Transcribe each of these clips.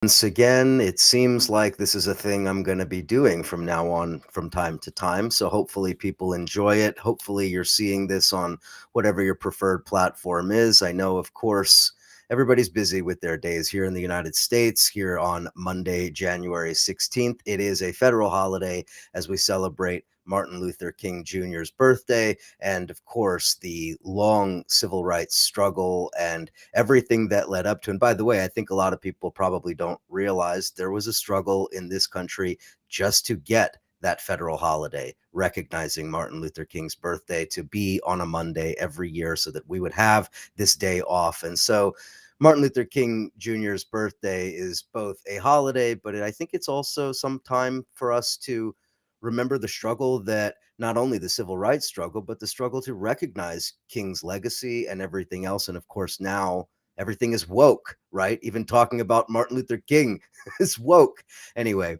Once again, it seems like this is a thing I'm going to be doing from now on from time to time. So hopefully people enjoy it. Hopefully you're seeing this on whatever your preferred platform is. I know, of course, everybody's busy with their days here in the United States. Here on Monday, January 16th, it is a federal holiday as we celebrate Martin Luther King Jr.'s birthday, and of course, the long civil rights struggle and everything that led up to. And by the way, I think a lot of people probably don't realize there was a struggle in this country just to get that federal holiday recognizing Martin Luther King's birthday to be on a Monday every year so that we would have this day off. And so Martin Luther King Jr.'s birthday is both a holiday, but I think it's also some time for us to remember the struggle that not only the civil rights struggle, but the struggle to recognize King's legacy and everything else. And of course, now everything is woke, right? Even talking about Martin Luther King is woke. Anyway,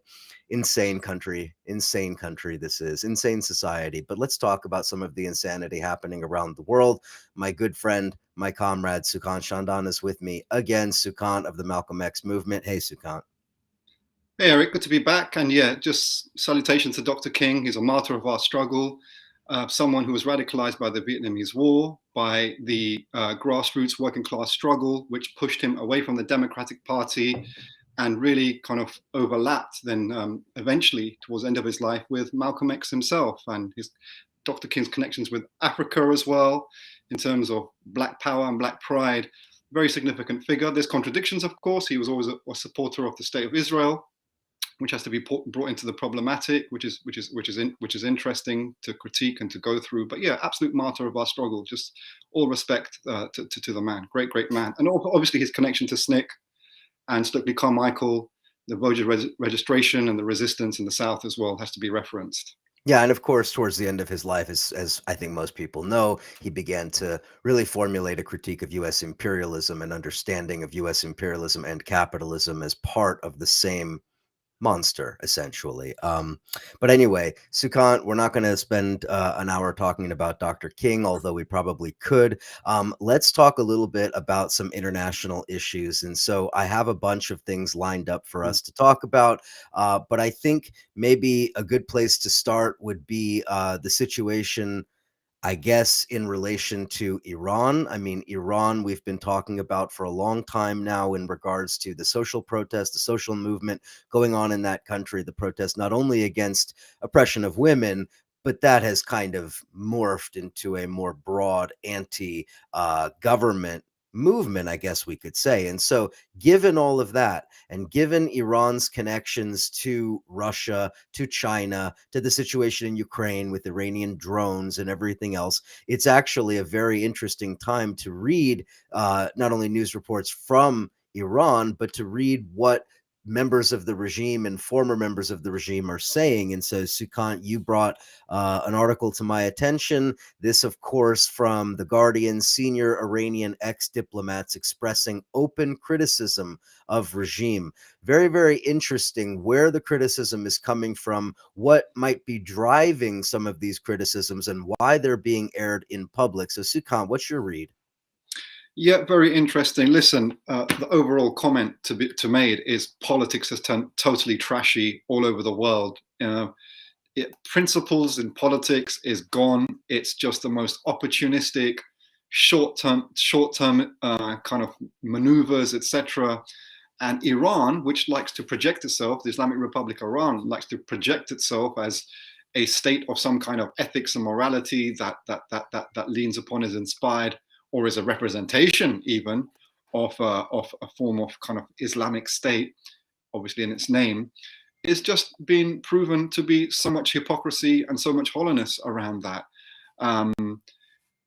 insane country this is, insane society. But let's talk about some of the insanity happening around the world. My good friend, my comrade Sukant Chandan is with me again. Sukant of the Malcolm X movement. Hey, Sukant. Hey, Eric, good to be back. And yeah, just salutations to Dr. King. He's a martyr of our struggle, someone who was radicalized by the Vietnamese War, by the grassroots working class struggle, which pushed him away from the Democratic Party and really kind of overlapped then eventually towards the end of his life with Malcolm X himself and his Dr. King's connections with Africa as well, in terms of Black power and Black pride. Very significant figure. There's contradictions, of course. He was always a supporter of the State of Israel, which has to be brought into the problematic, which is interesting to critique and to go through. But yeah, absolute martyr of our struggle. Just all respect to the man. Great man, and obviously his connection to SNCC and Stokely Carmichael, the voter registration and the resistance in the South as well has to be referenced. Yeah, and of course, towards the end of his life, as I think most people know, he began to really formulate a critique of U.S. imperialism and understanding of U.S. imperialism and capitalism as part of the same monster, essentially. But anyway, Sukant, we're not going to spend an hour talking about Dr. King, although we probably could. Let's talk a little bit about some international issues. And so I have a bunch of things lined up for us to talk about, but I think maybe a good place to start would be the situation, I guess, in relation to Iran. I mean, Iran, we've been talking about for a long time now in regards to the social protest, the social movement going on in that country, the protest not only against oppression of women, but that has kind of morphed into a more broad anti-government movement, I guess we could say. And so, given all of that, and given Iran's connections to Russia, to China, to the situation in Ukraine with Iranian drones and everything else, it's actually a very interesting time to read not only news reports from Iran, but to read what members of the regime and former members of the regime are saying. And so, Sukant, you brought an article to my attention. This, of course, from The Guardian, senior Iranian ex-diplomats expressing open criticism of regime. Very, very interesting where the criticism is coming from, what might be driving some of these criticisms, and why they're being aired in public. So, Sukant, what's your read? Yeah, very interesting. Listen, the overall comment to made is politics has turned totally trashy all over the world. Principles in politics is gone. It's just the most opportunistic, short-term kind of maneuvers, etc. And Iran, which likes to project itself, the Islamic Republic of Iran likes to project itself as a state of some kind of ethics and morality that leans upon, is inspired, or is a representation even of a form of kind of Islamic state, obviously in its name, is just being proven to be so much hypocrisy and so much hollowness around that. Um,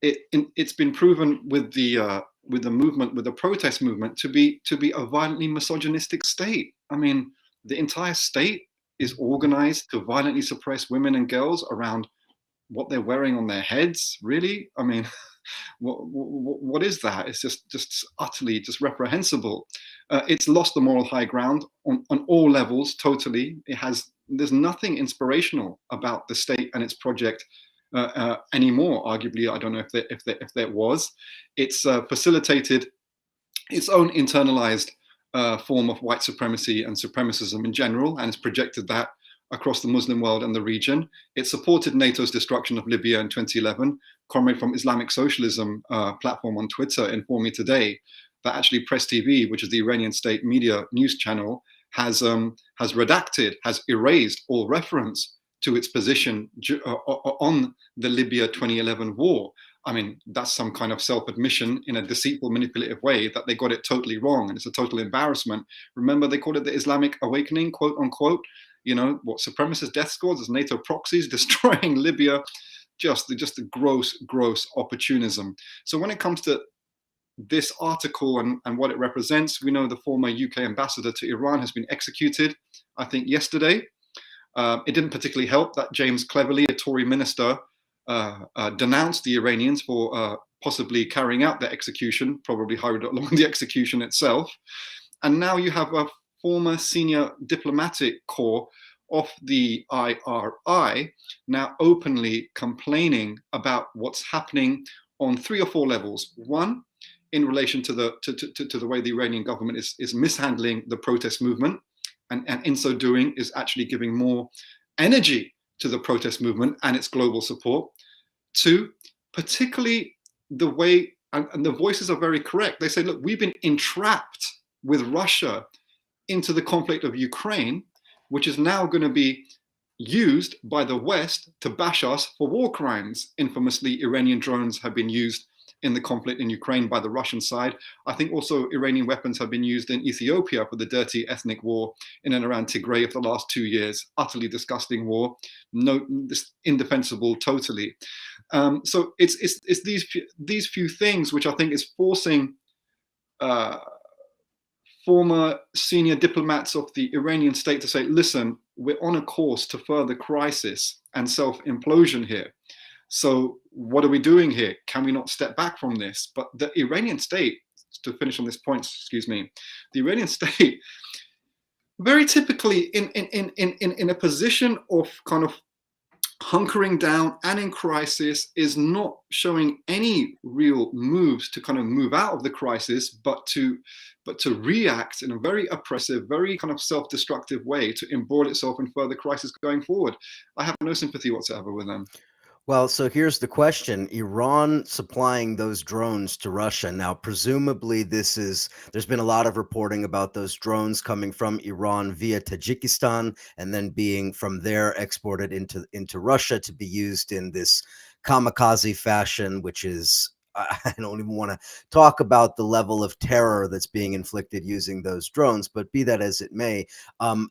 it's been proven with the movement, with the protest movement, to be a violently misogynistic state. I mean, the entire state is organized to violently suppress women and girls around what they're wearing on their heads. Really, I mean, what is that? It's just utterly just reprehensible. It's lost the moral high ground on all levels. Totally, there's nothing inspirational about the state and its project anymore. Arguably, I don't know if there was. It's facilitated its own internalized form of white supremacy and supremacism in general, and it's projected that across the Muslim world and the region. It supported NATO's destruction of Libya in 2011. Comrade from Islamic Socialism platform on Twitter informed me today that actually Press TV, which is the Iranian state media news channel, has redacted, has erased all reference to its position on the Libya 2011 war. I mean, that's some kind of self-admission in a deceitful, manipulative way that they got it totally wrong, and it's a total embarrassment. Remember, they called it the Islamic awakening, quote unquote. You know, what, supremacist death squads as NATO proxies destroying Libya, just the gross opportunism. So when it comes to this article and what it represents, we know the former UK ambassador to Iran has been executed, I think yesterday. It didn't particularly help that James Cleverly, a Tory minister, denounced the Iranians for possibly carrying out the execution, probably hurried along the execution itself. And now you have a former senior diplomatic corps of the IRI now openly complaining about what's happening on 3 or 4 levels. One, in relation to the way the Iranian government is mishandling the protest movement, and in so doing is actually giving more energy to the protest movement and its global support. 2, particularly the way, and the voices are very correct, they say, look, we've been entrapped with Russia into the conflict of Ukraine, which is now going to be used by the West to bash us for war crimes. Infamously, Iranian drones have been used in the conflict in Ukraine by the Russian side. I think also Iranian weapons have been used in Ethiopia for the dirty ethnic war in and around Tigray of the last 2 years. Utterly disgusting war, indefensible totally. So it's these few things which I think is forcing former senior diplomats of the Iranian state to say, listen, we're on a course to further crisis and self-implosion here. So what are we doing here? Can we not step back from this? But the Iranian state, to finish on this point, excuse me, the Iranian state, very typically in a position of kind of hunkering down and in crisis, is not showing any real moves to kind of move out of the crisis, but to react in a very oppressive, very kind of self-destructive way to embroil itself in further crisis going forward. I have no sympathy whatsoever with them. Well, so here's the question. Iran supplying those drones to Russia. Now, presumably there's been a lot of reporting about those drones coming from Iran via Tajikistan and then being from there exported into Russia to be used in this kamikaze fashion, which is, I don't even want to talk about the level of terror that's being inflicted using those drones, but be that as it may,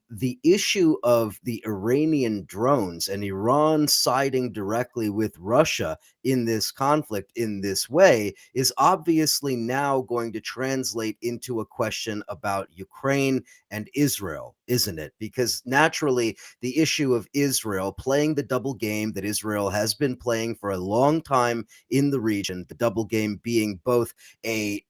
the issue of the Iranian drones and Iran siding directly with Russia in this conflict in this way is obviously now going to translate into a question about Ukraine and Israel, isn't it? Because naturally, the issue of Israel playing the double game that Israel has been playing for a long time in the region, the double game being both a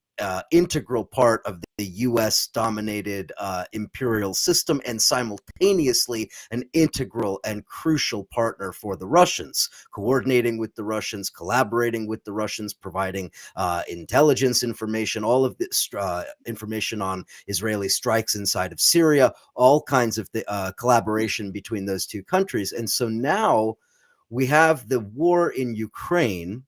integral part of the U.S. dominated imperial system and simultaneously an integral and crucial partner for the Russians, coordinating with the Russians, collaborating with the Russians, providing intelligence information, all of this information on Israeli strikes inside of Syria, all kinds of collaboration between those two countries. And so now we have the war in Ukraine.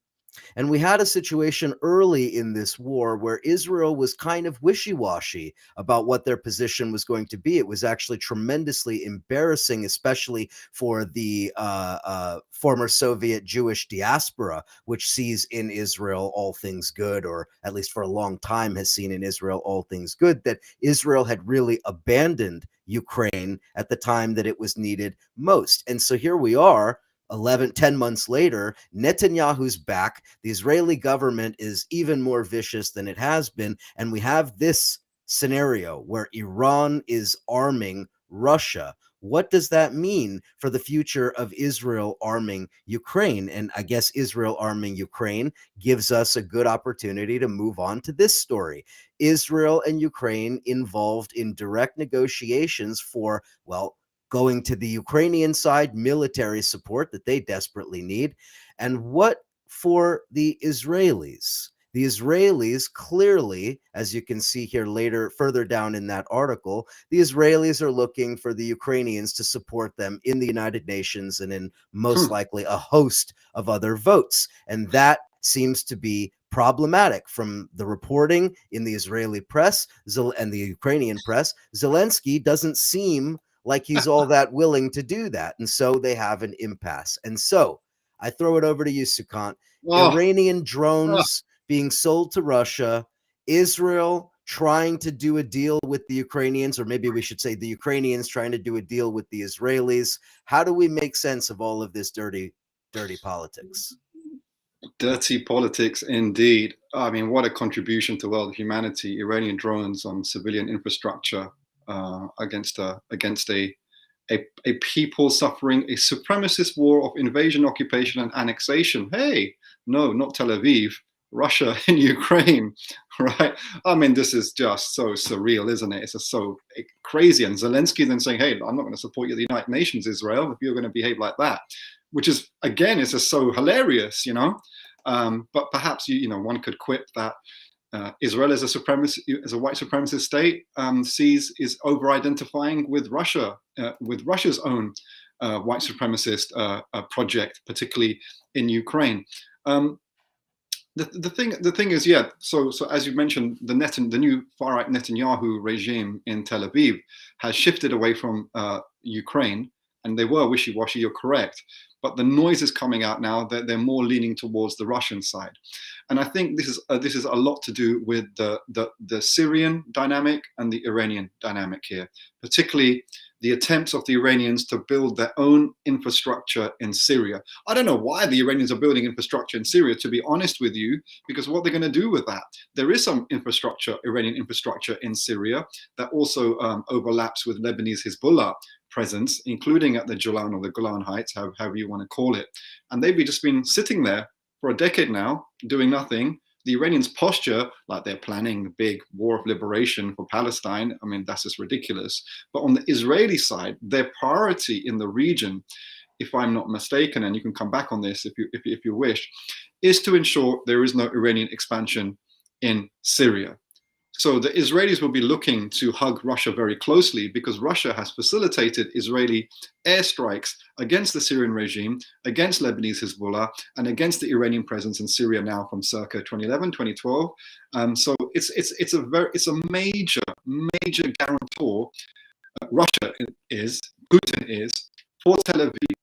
And we had a situation early in this war where Israel was kind of wishy-washy about what their position was going to be. It was actually tremendously embarrassing, especially for the former Soviet Jewish diaspora, which sees in Israel all things good, or at least for a long time has seen in Israel all things good, that Israel had really abandoned Ukraine at the time that it was needed most. And so here we are, 10 months later, Netanyahu's back. The Israeli government is even more vicious than it has been. And we have this scenario where Iran is arming Russia. What does that mean for the future of Israel arming Ukraine? And I guess Israel arming Ukraine gives us a good opportunity to move on to this story. Israel and Ukraine involved in direct negotiations for, well, going to the Ukrainian side, military support that they desperately need. And what for the Israelis? The Israelis clearly, as you can see here later, further down in that article, the Israelis are looking for the Ukrainians to support them in the United Nations and in most likely a host of other votes. And that seems to be problematic from the reporting in the Israeli press and the Ukrainian press. Zelensky doesn't seem like he's all that willing to do that. And so they have an impasse. And so I throw it over to you, Sukant. Oh, Iranian oh. drones being sold to Russia, Israel trying to do a deal with the Ukrainians, or maybe we should say the Ukrainians trying to do a deal with the Israelis. How do we make sense of all of this dirty politics? Dirty politics indeed. I mean, what a contribution to world humanity. Iranian drones on civilian infrastructure against a people suffering a supremacist war of invasion, occupation, and annexation. Hey, no, not Tel Aviv, Russia and Ukraine, right? I mean, this is just so surreal, isn't it? It's just so crazy. And Zelensky then saying, hey, I'm not going to support you at the United Nations, Israel, if you're going to behave like that, which is, again, it's just so hilarious, you know? But perhaps, one could quip that Israel as a white supremacist state is over-identifying with Russia, with Russia's own white supremacist project, particularly in Ukraine. The thing is, yeah. So as you mentioned, the new far-right Netanyahu regime in Tel Aviv has shifted away from Ukraine, and they were wishy-washy. You're correct, but the noise is coming out now that they're more leaning towards the Russian side, and I think this is a lot to do with the Syrian dynamic and the Iranian dynamic here, particularly the attempts of the Iranians to build their own infrastructure in Syria. I don't know why the Iranians are building infrastructure in Syria, to be honest with you, because what they're going to do with that? There is some infrastructure, Iranian infrastructure in Syria that also overlaps with Lebanese Hezbollah presence, including at the Golan or the Golan Heights, however you want to call it. And they've just been sitting there for a decade now, doing nothing. The Iranians' posture, like they're planning a big war of liberation for Palestine, I mean, that's just ridiculous. But on the Israeli side, their priority in the region, if I'm not mistaken, and you can come back on this if you wish, is to ensure there is no Iranian expansion in Syria. So the Israelis will be looking to hug Russia very closely because Russia has facilitated Israeli airstrikes against the Syrian regime, against Lebanese Hezbollah, and against the Iranian presence in Syria now from circa 2011, 2012. So it's a major guarantor. Russia is, Putin is, for Tel Aviv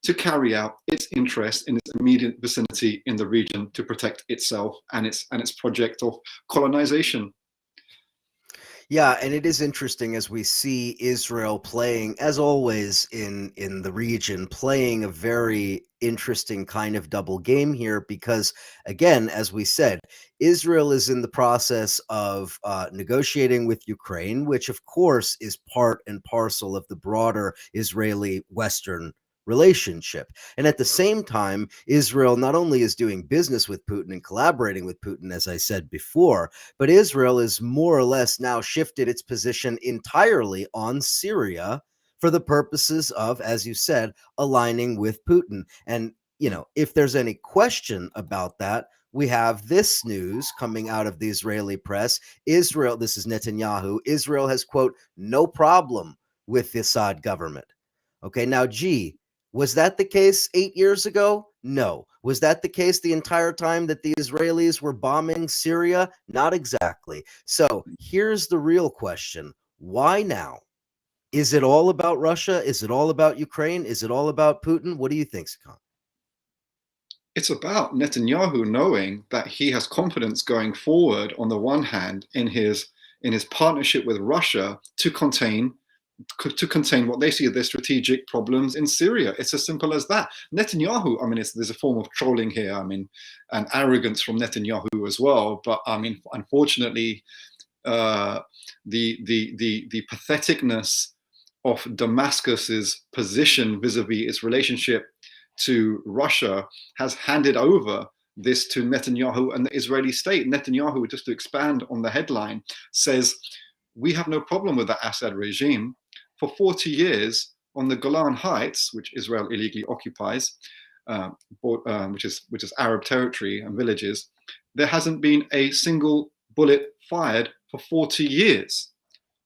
to carry out its interest in its immediate vicinity in the region to protect itself and its project of colonization. Yeah, and it is interesting as we see Israel playing, as always in the region, playing a very interesting kind of double game here because, again, as we said, Israel is in the process of negotiating with Ukraine, which of course is part and parcel of the broader Israeli-Western relationship. And at the same time, Israel not only is doing business with Putin and collaborating with Putin, as I said before, but Israel is more or less now shifted its position entirely on Syria for the purposes of, as you said, aligning with Putin. And, if there's any question about that, we have this news coming out of the Israeli press. Israel, this is Netanyahu, Israel has, quote, no problem with the Assad government. Okay, now, was that the case 8 years ago? No. Was that the case the entire time that the Israelis were bombing Syria? Not exactly. So here's the real question. Why now? Is it all about Russia? Is it all about Ukraine? Is it all about Putin? What do you think, Sukant? It's about Netanyahu knowing that he has confidence going forward, on the one hand, in his partnership with Russia to contain what they see as their strategic problems in Syria. It's as simple as that. Netanyahu, I mean, there's a form of trolling here, I mean, and arrogance from Netanyahu as well. But I mean, unfortunately, the patheticness of Damascus's position vis-a-vis its relationship to Russia has handed over this to Netanyahu and the Israeli state. Netanyahu, just to expand on the headline, says, we have no problem with the Assad regime. For 40 years on the Golan Heights, which Israel illegally occupies, which is Arab territory and villages, there hasn't been a single bullet fired for 40 years.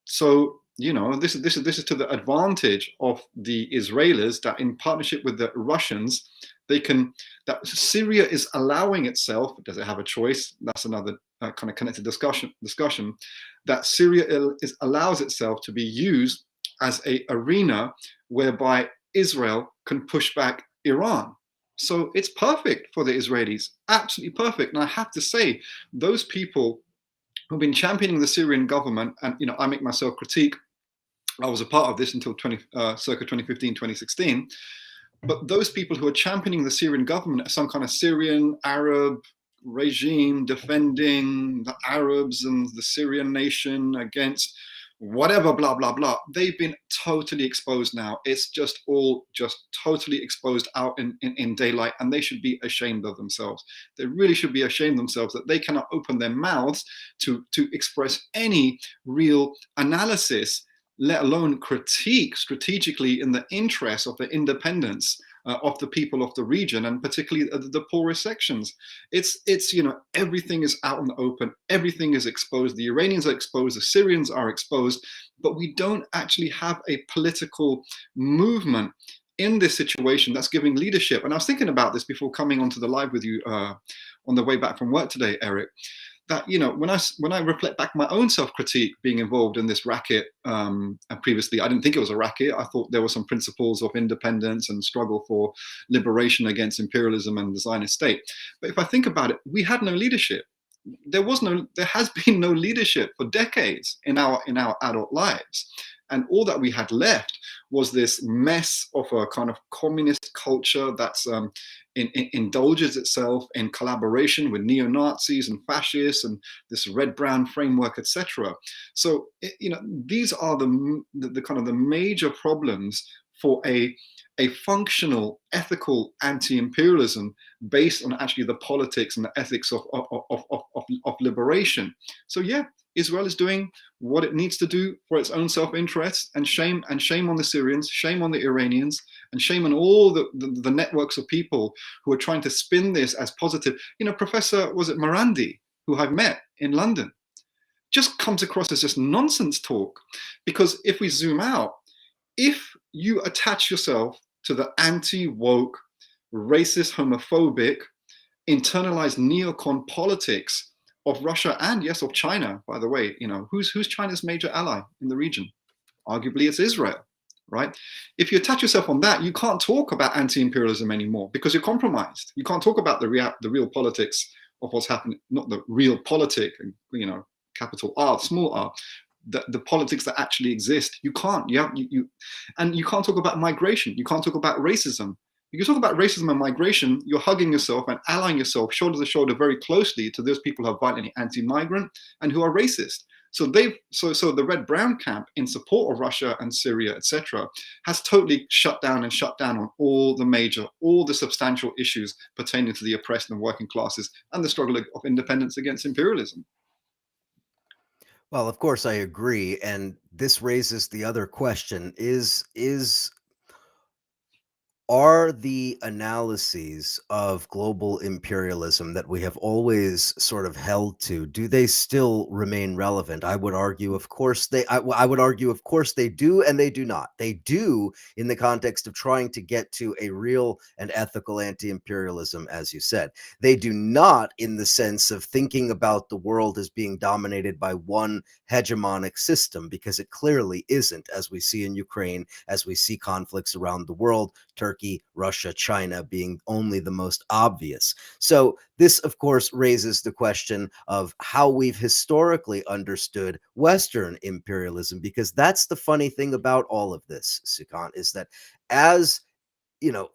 So, this is to the advantage of the Israelis, that in partnership with the Russians, that Syria is allowing itself, does it have a choice? That's another kind of connected discussion, that Syria allows itself to be used as an arena whereby Israel can push back Iran. So it's perfect for the Israelis, absolutely perfect. And I have to say, those people who've been championing the Syrian government, and I make myself critique. I was a part of this until circa 2015, 2016. But those people who are championing the Syrian government as some kind of Syrian Arab regime defending the Arabs and the Syrian nation against whatever, blah, blah, blah, they've been totally exposed now. It's just all totally exposed out in daylight, and they should be ashamed of themselves. They really should be ashamed of themselves that they cannot open their mouths to express any real analysis, let alone critique strategically in the interest of the independence of the people of the region, and particularly the poorest sections. It's everything is out in the open, everything is exposed. The Iranians are exposed, the Syrians are exposed, but we don't actually have a political movement in this situation that's giving leadership. And I was thinking about this before coming onto the live with you on the way back from work today, Eric, that when I reflect back my own self-critique being involved in this racket, and previously I didn't think it was a racket. I thought there were some principles of independence and struggle for liberation against imperialism and the Zionist state. But if I think about it, we had no leadership. There has been no leadership for decades in our adult lives. And all that we had left was this mess of a kind of communist culture that's indulges itself in collaboration with neo-Nazis and fascists and this red-brown framework, etc. So, these are the kind of the major problems for a functional, ethical anti-imperialism based on actually the politics and the ethics of liberation. So yeah, Israel is doing what it needs to do for its own self-interest, and shame on the Syrians, shame on the Iranians, and shame on all the networks of people who are trying to spin this as positive. Professor, was it Marandi, who I've met in London, just comes across as just nonsense talk. Because if we zoom out, if you attach yourself to the anti-woke, racist, homophobic, internalized neocon politics of Russia and yes, of China, by the way, who's China's major ally in the region? Arguably it's Israel, right? If you attach yourself on that, you can't talk about anti-imperialism anymore because you're compromised. You can't talk about the real politics of what's happening, not the real politic, capital R, small r, the politics that actually exist. You can't. And you can't talk about migration. You can't talk about racism. You can talk about racism and migration. You're hugging yourself and allying yourself shoulder to shoulder very closely to those people who are violently anti-migrant and who are racist. So the red-brown camp in support of Russia and Syria, etc., has totally shut down on all the substantial issues pertaining to the oppressed and working classes and the struggle of independence against imperialism. Well, of course, I agree, and this raises the other question: are the analyses of global imperialism that we have always sort of held to, do they still remain relevant? I would argue, of course, I would argue, of course, they do, and they do not. They do in the context of trying to get to a real and ethical anti-imperialism, as you said. They do not in the sense of thinking about the world as being dominated by one hegemonic system, because it clearly isn't, as we see in Ukraine, as we see conflicts around the world, Turkey, Russia, China being only the most obvious. So this, of course, raises the question of how we've historically understood Western imperialism, because that's the funny thing about all of this, Sukant, is that as,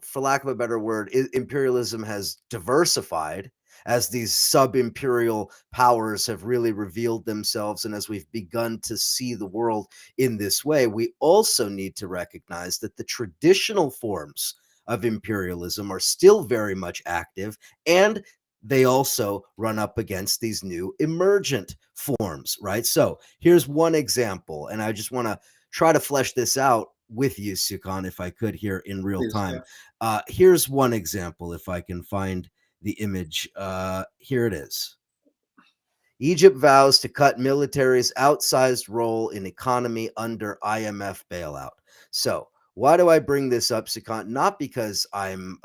for lack of a better word, imperialism has diversified, as these sub-imperial powers have really revealed themselves, and as we've begun to see the world in this way, we also need to recognize that the traditional forms of imperialism are still very much active, and they also run up against these new emergent forms, right? So here's one example, and I just want to try to flesh this out with you, Sukant, if I could, here in real time. Here's one example, if I can find the image. Here it is. Egypt vows to cut military's outsized role in economy under IMF bailout. So, why do I bring this up, Sukant? Not because I'm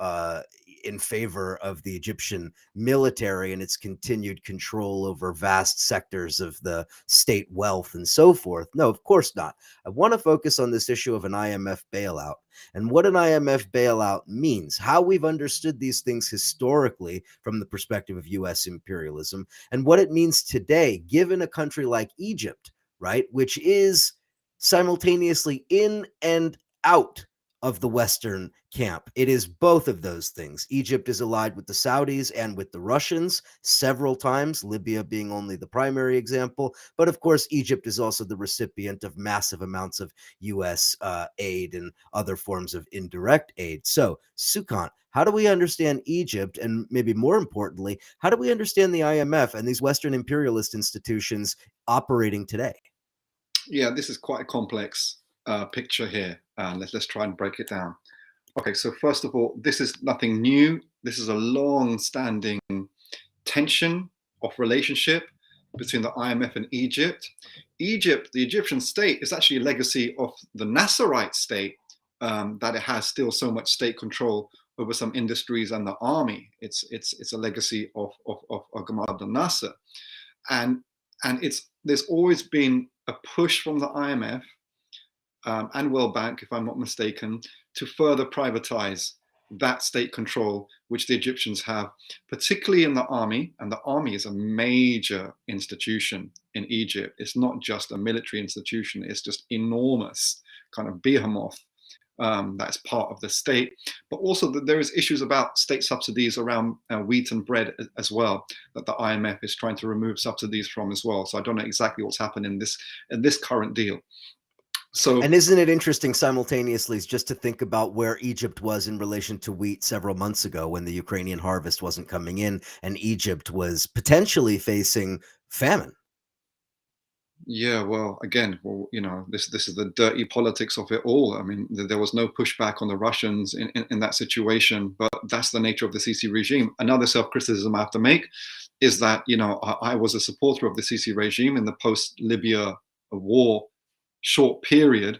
in favor of the Egyptian military and its continued control over vast sectors of the state wealth and so forth. No, of course not. I want to focus on this issue of an IMF bailout and what an IMF bailout means, how we've understood these things historically from the perspective of US imperialism, and what it means today, given a country like Egypt, right, which is simultaneously in and out of the Western camp. It is both of those things. Egypt is allied with the Saudis and with the Russians several times, Libya being only the primary example. But of course, Egypt is also the recipient of massive amounts of US aid and other forms of indirect aid. So, Sukant, how do we understand Egypt? And maybe more importantly, how do we understand the IMF and these Western imperialist institutions operating today? Yeah, this is quite a complex picture here. Let's try and break it down. Okay, so first of all, this is nothing new. This is a long-standing tension of relationship between the IMF and Egypt. Egypt, the Egyptian state, is actually a legacy of the Nasserite state, that it has still so much state control over some industries and the army. It's a legacy of Gamal Abdel Nasser, and there's always been a push from the IMF and World Bank, if I'm not mistaken, to further privatize that state control which the Egyptians have, particularly in the army. And the army is a major institution in Egypt. It's not just a military institution, it's just enormous, kind of behemoth that's part of the state. But also there is issues about state subsidies around wheat and bread as well, that the IMF is trying to remove subsidies from as well. So I don't know exactly what's happened in this current deal. So, and isn't it interesting simultaneously just to think about where Egypt was in relation to wheat several months ago when the Ukrainian harvest wasn't coming in and Egypt was potentially facing famine? yeah, well, again, this is the dirty politics of it all. I mean, there was no pushback on the Russians in that situation, but that's the nature of the Sisi regime. Another self-criticism I have to make is that, I was a supporter of the Sisi regime in the post-Libya war short period.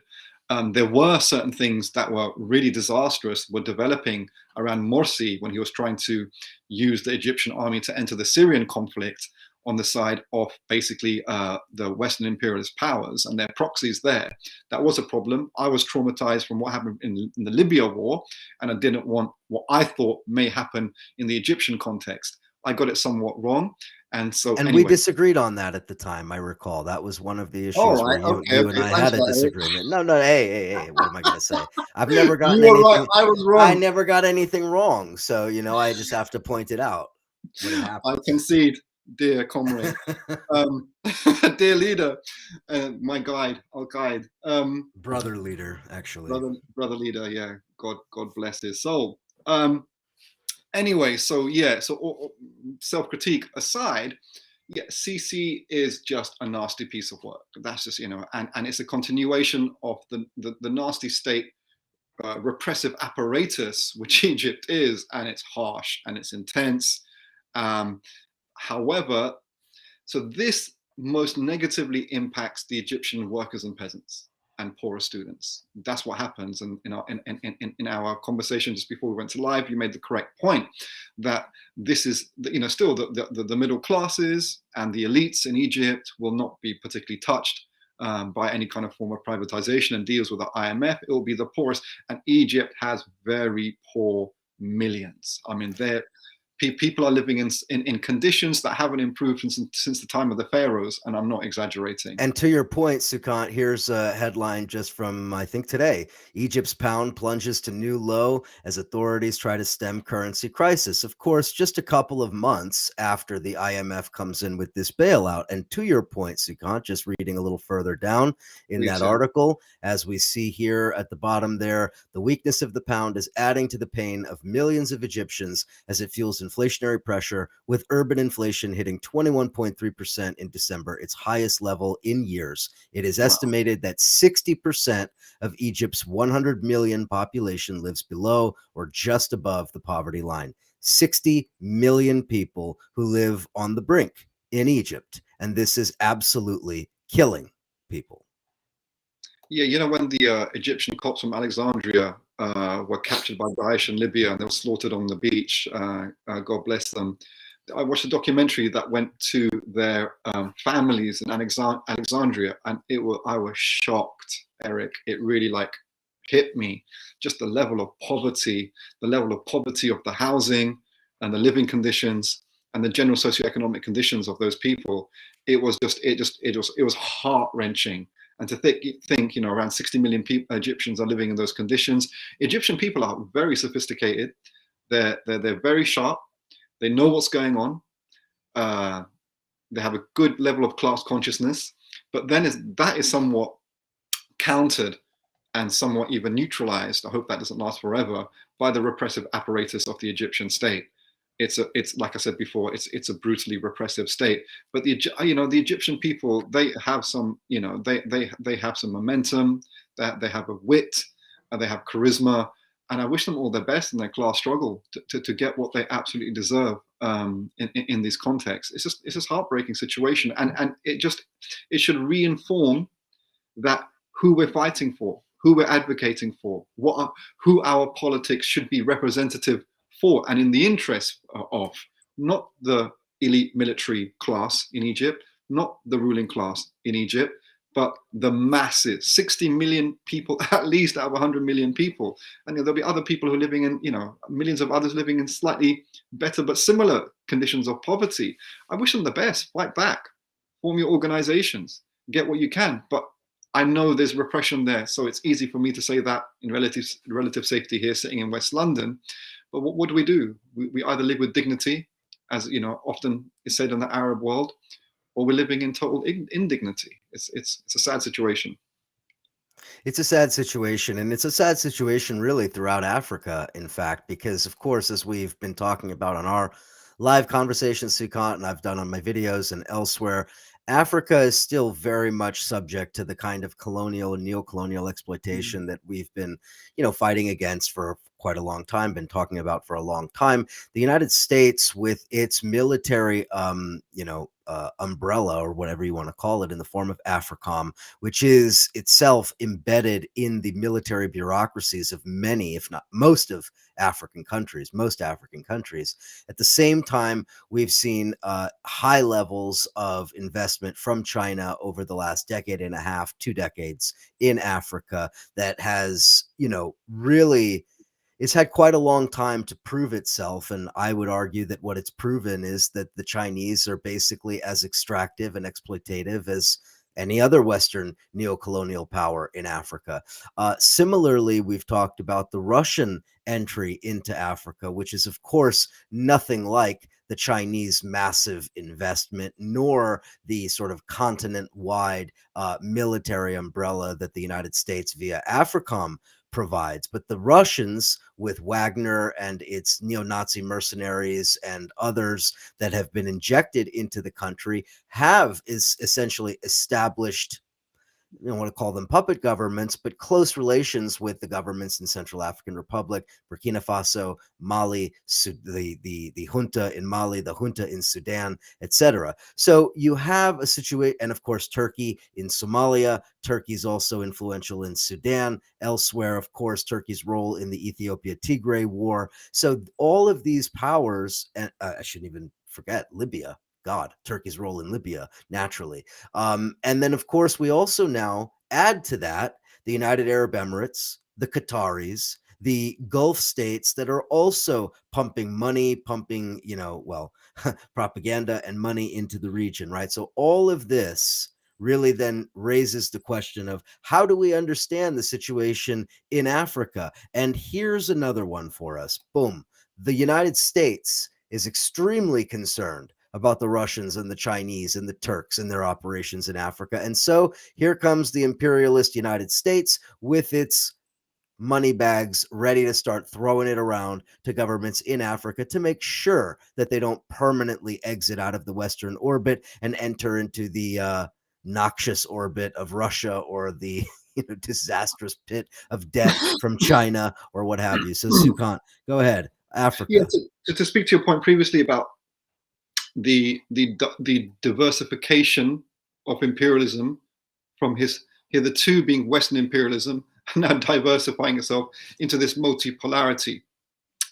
There were certain things that were really disastrous were developing around Morsi when he was trying to use the Egyptian army to enter the Syrian conflict on the side of basically the Western imperialist powers and their proxies there. That was a problem. I was traumatized from what happened in the Libya war, and I didn't want what I thought may happen in the Egyptian context. I got it somewhat wrong. And so And anyway. we disagreed on that at the time, I recall. That was one of the All issues where right. Okay. you and Okay. I Thanks had for a that. disagreement. No, no, hey, what am I gonna say? I've never You gotten were right. anything. I was I wrong. never got anything wrong. So, I just have to point it out when it I happens. concede, dear comrade, dear leader, my guide, our guide, Brother leader, actually. brother leader. Yeah, God bless his soul. Anyway, so yeah, so self-critique aside, yeah, CC is just a nasty piece of work. That's just and it's a continuation of the nasty state repressive apparatus which Egypt is, and it's harsh and it's intense. However, so this most negatively impacts the Egyptian workers and peasants and poorer students. That's what happens. And in our conversation just before we went to live, you made the correct point that this is, still the middle classes and the elites in Egypt will not be particularly touched by any kind of form of privatization and deals with the IMF. It will be the poorest. And Egypt has very poor millions. I mean, people are living in conditions that haven't improved since the time of the pharaohs, and I'm not exaggerating. And to your point, Sukant, here's a headline just from, I think, today. Egypt's pound plunges to new low as authorities try to stem currency crisis. Of course, just a couple of months after the IMF comes in with this bailout. And to your point, Sukant, just reading a little further down in that article, as we see here at the bottom there, the weakness of the pound is adding to the pain of millions of Egyptians as it fuels inflationary pressure, with urban inflation hitting 21.3% in December, its highest level in years. It is estimated that 60% of Egypt's 100 million population lives below or just above the poverty line. 60 million people who live on the brink. in Egypt. And this is absolutely killing people. Yeah, you know, when the Egyptian Copts from Alexandria were captured by Daesh in Libya and they were slaughtered on the beach, God bless them. I watched a documentary that went to their families in Alexandria, and I was shocked, Eric. It really like hit me, just the level of poverty, of the housing and the living conditions and the general socioeconomic conditions of those people. It was heart wrenching. And to think, you know, around 60 million Egyptians are living in those conditions. Egyptian people are very sophisticated. They're very sharp. They know what's going on. They have a good level of class consciousness. But then that is somewhat countered and somewhat even neutralized. I hope that doesn't last forever, by the repressive apparatus of the Egyptian state. It's like I said before, it's a brutally repressive state. But the Egyptian people, they have some, you know, they have some momentum, that they have a wit, they have charisma, and I wish them all the best in their class struggle to get what they absolutely deserve in these contexts. It's just heartbreaking situation, and it should reinform that who we're fighting for, who we're advocating for, who our politics should be representative for and in the interest of, not the elite military class in Egypt, not the ruling class in Egypt, but the masses, 60 million people, at least out of 100 million people. And there'll be other people who are living in, you know, millions of others living in slightly better but similar conditions of poverty. I wish them the best. Fight back, form your organizations, get what you can. But I know there's repression there, so it's easy for me to say that in relative safety here, sitting in West London. But what do? We either live with dignity, as you know, often is said in the Arab world, or we're living in total indignity. It's a sad situation. It's a sad situation, and it's a sad situation really throughout Africa, in fact, because, of course, as we've been talking about on our live conversations, Sukant, and I've done on my videos and elsewhere, Africa is still very much subject to the kind of colonial and neocolonial exploitation that we've been, fighting against for quite a long time, been talking about for a long time. The United States, with its military, umbrella, or whatever you want to call it, in the form of AFRICOM, which is itself embedded in the military bureaucracies of many, if not most, of most African countries. At the same time, we've seen high levels of investment from China over the last decade and a half, 2 decades in Africa that has, really, it's had quite a long time to prove itself. And I would argue that what it's proven is that the Chinese are basically as extractive and exploitative as any other Western neocolonial power in Africa. Similarly, we've talked about the Russian entry into Africa, which is, of course, nothing like the Chinese massive investment, nor the sort of continent-wide military umbrella that the United States via AFRICOM provides. But the Russians, with Wagner and its neo-Nazi mercenaries and others that have been injected into the country, is essentially established, I don't want to call them puppet governments, but close relations with the governments in Central African Republic, Burkina Faso, Mali, the junta in Mali, the junta in Sudan, etc. So you have a situation, and of course, Turkey in Somalia. Turkey's also influential in Sudan. Elsewhere, of course, Turkey's role in the Ethiopia-Tigray war. So all of these powers, and I shouldn't even forget Libya. God, Turkey's role in Libya, naturally. And then, of course, we also now add to that the United Arab Emirates, the Qataris, the Gulf states that are also pumping money, propaganda and money into the region, right? So all of this really then raises the question of, how do we understand the situation in Africa? And here's another one for us. Boom. The United States is extremely concerned about the Russians and the Chinese and the Turks and their operations in Africa. And so here comes the imperialist United States with its money bags ready to start throwing it around to governments in Africa to make sure that they don't permanently exit out of the Western orbit and enter into the noxious orbit of Russia, or the disastrous pit of debt from China, or what have you. So Sukant, go ahead. Yeah, Africa. to speak to your point previously about the diversification of imperialism from his hitherto being Western imperialism and now diversifying itself into this multipolarity.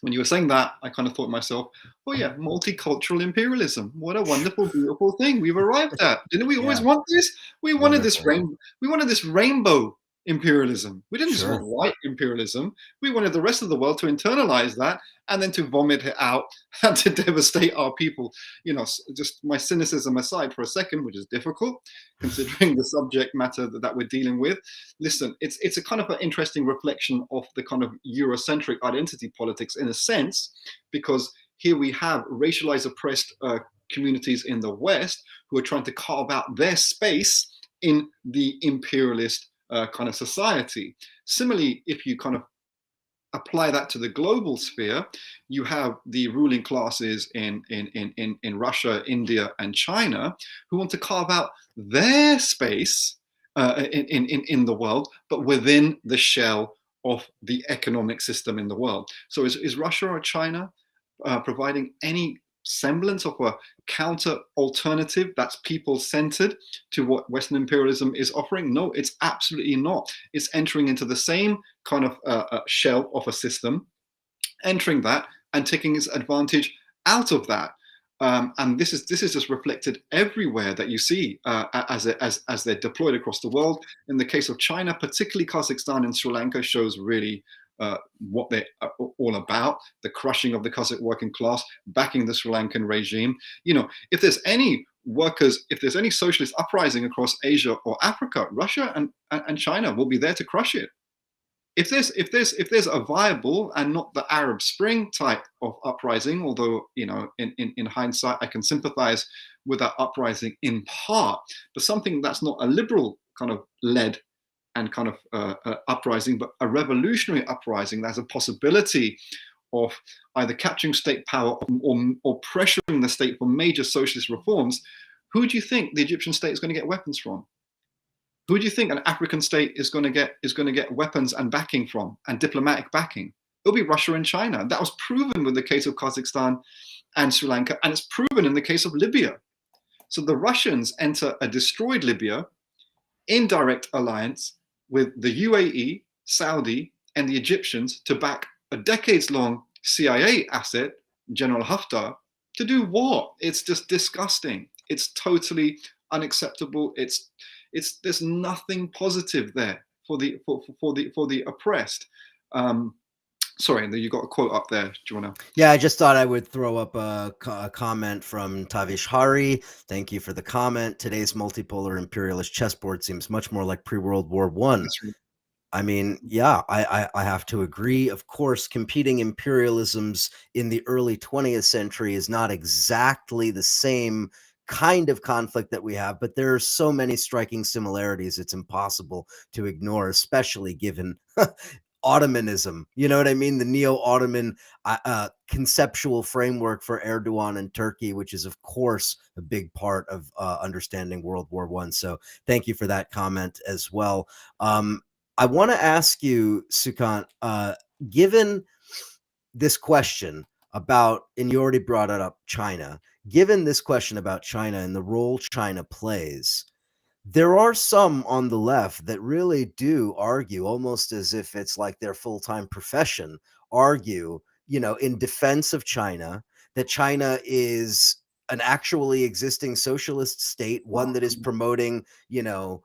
When you were saying that, I kind of thought to myself, oh yeah, multicultural imperialism. What a wonderful, beautiful thing we've arrived at. Didn't we always Yeah, want this? We wanted this wonderful. rainbow. We wanted this rainbow imperialism. We didn't just want Sure. white imperialism. We wanted the rest of the world to internalize that and then to vomit it out and to devastate our people. You know, just my cynicism aside for a second, which is difficult considering the subject matter that we're dealing with. Listen, it's a kind of an interesting reflection of the kind of Eurocentric identity politics in a sense, because here we have racialized, oppressed communities in the West who are trying to carve out their space in the imperialist kind of society. Similarly, if you kind of apply that to the global sphere, you have the ruling classes in Russia, India, and China who want to carve out their space in the world, but within the shell of the economic system in the world. So is Russia or China providing any semblance of a counter alternative that's people centered to what Western imperialism is offering? No, it's absolutely not. It's entering into the same kind of shell of a system, entering that and taking its advantage out of that. And this is just reflected everywhere that you see as they're deployed across the world. In the case of China, particularly Kazakhstan and Sri Lanka, shows really what they're all about: the crushing of the Kazakh working class, backing the Sri Lankan regime. You know, if there's any workers, if there's any socialist uprising across Asia or Africa, Russia and China will be there to crush it. If there's a viable and not the Arab Spring type of uprising, although you know in hindsight I can sympathize with that uprising in part, but something that's not a liberal kind of led and kind of uprising, but a revolutionary uprising, there's a possibility of either capturing state power or pressuring the state for major socialist reforms. Who do you think the Egyptian state is going to get weapons from? Who do you think an African state is going to get weapons and backing from, and diplomatic backing? It'll be Russia and China. That was proven with the case of Kazakhstan and Sri Lanka, and it's proven in the case of Libya. So the Russians enter a destroyed Libya in direct alliance with the UAE, Saudi, and the Egyptians to back a decades-long CIA asset, General Haftar, to do what? It's just disgusting. It's totally unacceptable. There's nothing positive there for the oppressed. Sorry, you got a quote up there. Do you want to? Yeah, I just thought I would throw up a comment from Tavish Hari. Thank you for the comment. Today's multipolar imperialist chessboard seems much more like pre-World War I. I mean, yeah, I have to agree. Of course, competing imperialisms in the early 20th century is not exactly the same kind of conflict that we have, but there are so many striking similarities it's impossible to ignore, especially given Ottomanism. You know what I mean? The Neo-Ottoman conceptual framework for Erdogan and Turkey, which is, of course, a big part of understanding World War I. So thank you for that comment as well. I want to ask you, Sukant, given this question about, and you already brought it up, China, given this question about China and the role China plays, there are some on the left that really do argue, almost as if it's like their full-time profession, argue, you know, in defense of China, that China is an actually existing socialist state, one that is promoting, you know,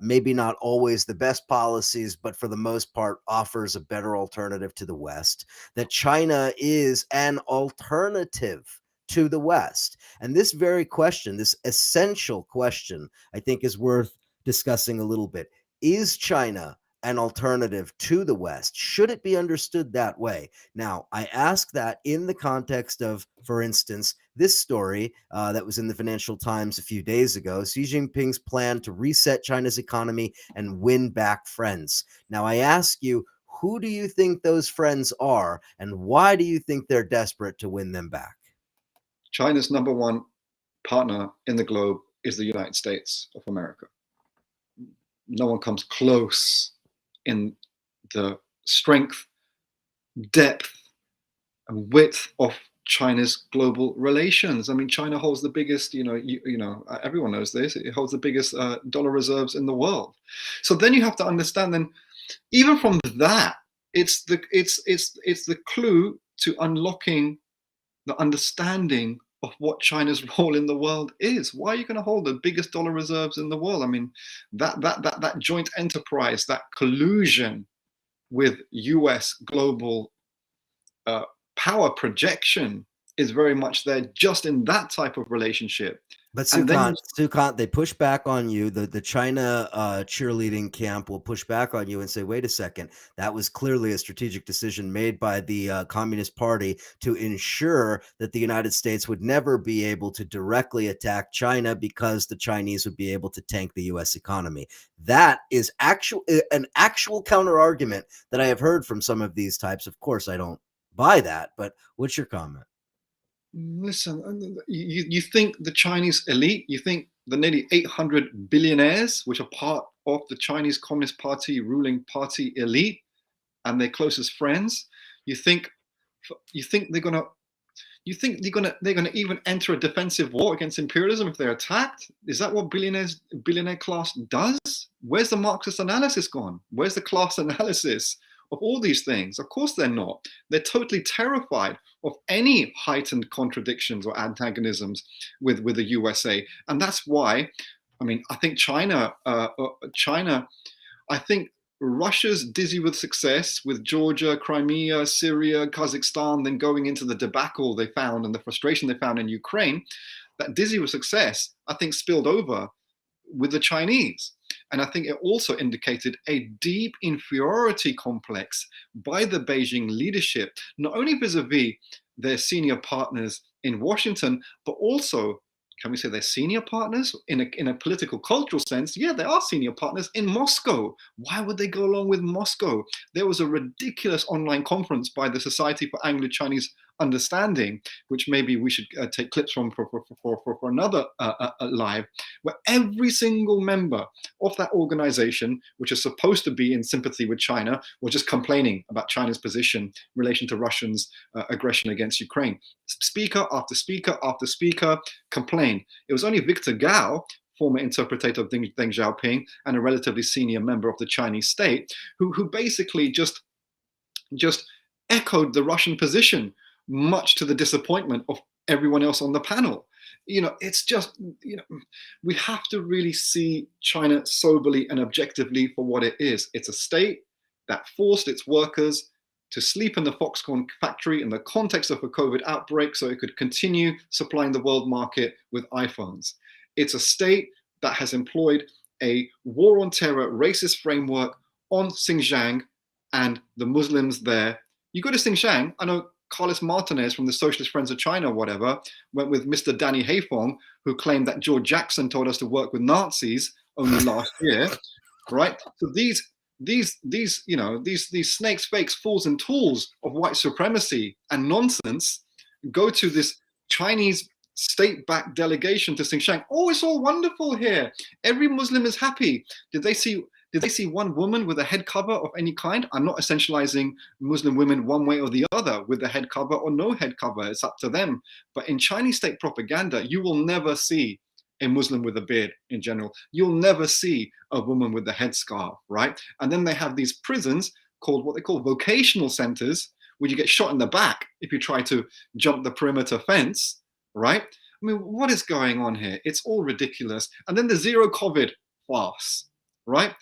maybe not always the best policies, but for the most part offers a better alternative to the West, that China is an alternative to the West. And this very question, this essential question, I think is worth discussing a little bit. Is China an alternative to the West? Should it be understood that way? Now, I ask that in the context of, for instance, this story that was in the Financial Times a few days ago, Xi Jinping's plan to reset China's economy and win back friends. Now, I ask you, who do you think those friends are, and why do you think they're desperate to win them back? China's number one partner in the globe is the United States of America. No one comes close in the strength, depth, and width of China's global relations. I mean, China holds the biggest, everyone knows this, it holds the biggest dollar reserves in the world. So then you have to understand, then even from that, it's the clue to unlocking the understanding of what China's role in the world is. Why are you going to hold the biggest dollar reserves in the world? I mean, that joint enterprise, that collusion with US global power projection is very much there just in that type of relationship. But And then Sukant, they push back on you. The China cheerleading camp will push back on you and say, "Wait a second, that was clearly a strategic decision made by the Communist Party to ensure that the United States would never be able to directly attack China because the Chinese would be able to tank the U.S. economy." That is an actual counter argument that I have heard from some of these types. Of course, I don't buy that, but what's your comment? listen, you think the Chinese elite, you think the nearly 800 billionaires, which are part of the Chinese Communist Party ruling party elite and their closest friends, you think they're gonna they're gonna even enter a defensive war against imperialism if they're attacked? Is that what billionaire class does? Where's the Marxist analysis gone? Where's the class analysis of all these things? Of course they're not. They're totally terrified of any heightened contradictions or antagonisms with the USA, and that's why, I mean, I think I think Russia's dizzy with success with Georgia, Crimea, Syria, Kazakhstan, then going into the debacle they found and the frustration they found in Ukraine. That dizzy with success, I think, spilled over with the Chinese. And I think it also indicated a deep inferiority complex by the Beijing leadership, not only vis-a-vis their senior partners in Washington, but also, can we say they're senior partners in a political cultural sense? Yeah, they are senior partners in Moscow. Why would they go along with Moscow? There was a ridiculous online conference by the Society for Anglo-Chinese Understanding, which maybe we should take clips from for another live, where every single member of that organization, which is supposed to be in sympathy with China, was just complaining about China's position in relation to Russians' aggression against Ukraine. Speaker after speaker after speaker complained. It was only Victor Gao, former interpreter of Deng Xiaoping and a relatively senior member of the Chinese state, who basically just echoed the Russian position, much to the disappointment of everyone else on the panel. It's just, we have to really see China soberly and objectively for what it is. It's a state that forced its workers to sleep in the Foxconn factory in the context of a COVID outbreak so it could continue supplying the world market with iPhones. It's a state that has employed a war on terror racist framework on Xinjiang and the Muslims there. You go to Xinjiang, I know Carlos Martinez from the Socialist Friends of China or whatever went with Mr. Danny Haifong, who claimed that George Jackson told us to work with Nazis only last year, right? So these snakes, fakes, fools, and tools of white supremacy and nonsense go to this Chinese state-backed delegation to Xinjiang. Oh, it's all wonderful here. Every Muslim is happy. Did they see one woman with a head cover of any kind? I'm not essentializing Muslim women one way or the other with a head cover or no head cover. It's up to them. But in Chinese state propaganda, you will never see a Muslim with a beard in general. You'll never see a woman with a headscarf, right? And then they have these prisons called what they call vocational centers, where you get shot in the back if you try to jump the perimeter fence, right? I mean, what is going on here? It's all ridiculous. And then the zero COVID farce, right?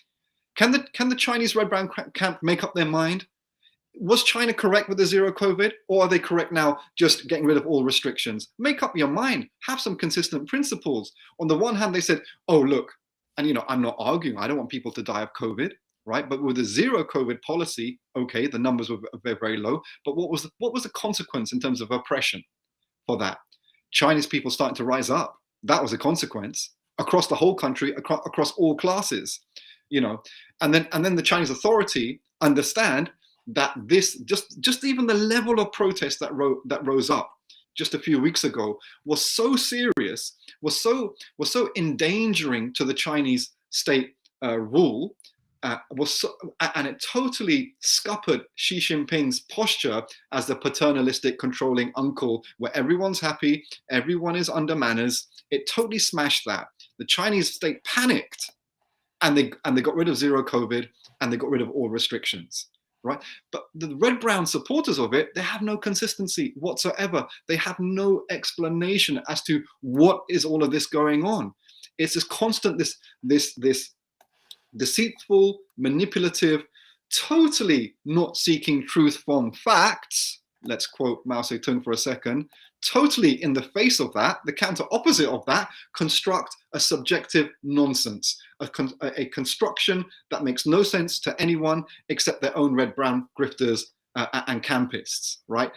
Can the Chinese Red Brown camp make up their mind? Was China correct with the zero COVID, or are they correct now just getting rid of all restrictions? Make up your mind. Have some consistent principles. On the one hand, they said, oh, look, and I'm not arguing, I don't want people to die of COVID, right? But with the zero COVID policy, okay, the numbers were very, very low. But what was the consequence in terms of oppression for that? Chinese people starting to rise up. That was a consequence across the whole country, across all classes, and then the Chinese authority understand that this just even the level of protest that rose up just a few weeks ago was so serious, was so endangering to the Chinese state rule and it totally scuppered Xi Jinping's posture as the paternalistic, controlling uncle, where everyone's happy, everyone is under manners. It totally smashed that. The Chinese state panicked, and they got rid of zero COVID, and they got rid of all restrictions. Right, but the red-brown supporters of it, they have no consistency whatsoever. They have no explanation as to what is all of this going on. It's this constant, this deceitful, manipulative, totally not seeking truth from facts. Let's quote Mao Zedong for a second. Totally in the face of that, the counter opposite of that, construct a subjective nonsense, a construction that makes no sense to anyone except their own red-brown grifters and campists, right?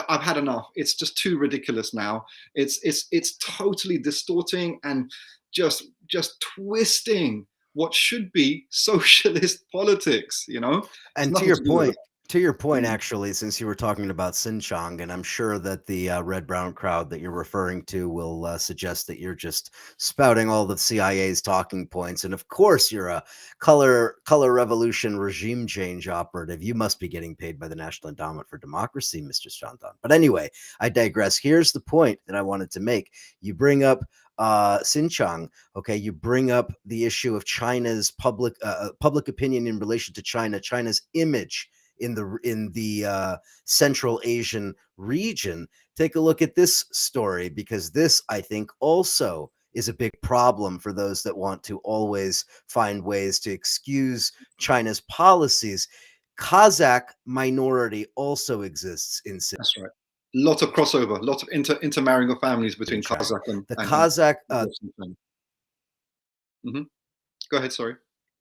I've had enough. It's just too ridiculous now. It's totally distorting and just twisting what should be socialist politics, you know? And to your point, actually, since you were talking about Xinjiang, and I'm sure that the red-brown crowd that you're referring to will suggest that you're just spouting all the CIA's talking points, and of course you're a color revolution regime change operative. You must be getting paid by the National Endowment for Democracy, Mr. Chandan. But anyway, I digress. Here's the point that I wanted to make. You bring up Xinjiang, okay, you bring up the issue of China's public opinion in relation to China's image in the Central Asian region. Take a look at this story, because this, I think, also is a big problem for those that want to always find ways to excuse China's policies. Kazakh minority also exists in Xinjiang. That's right. Lot of crossover, lot of intermarrying of families between Kazakh and the Kazakh. Go ahead, sorry.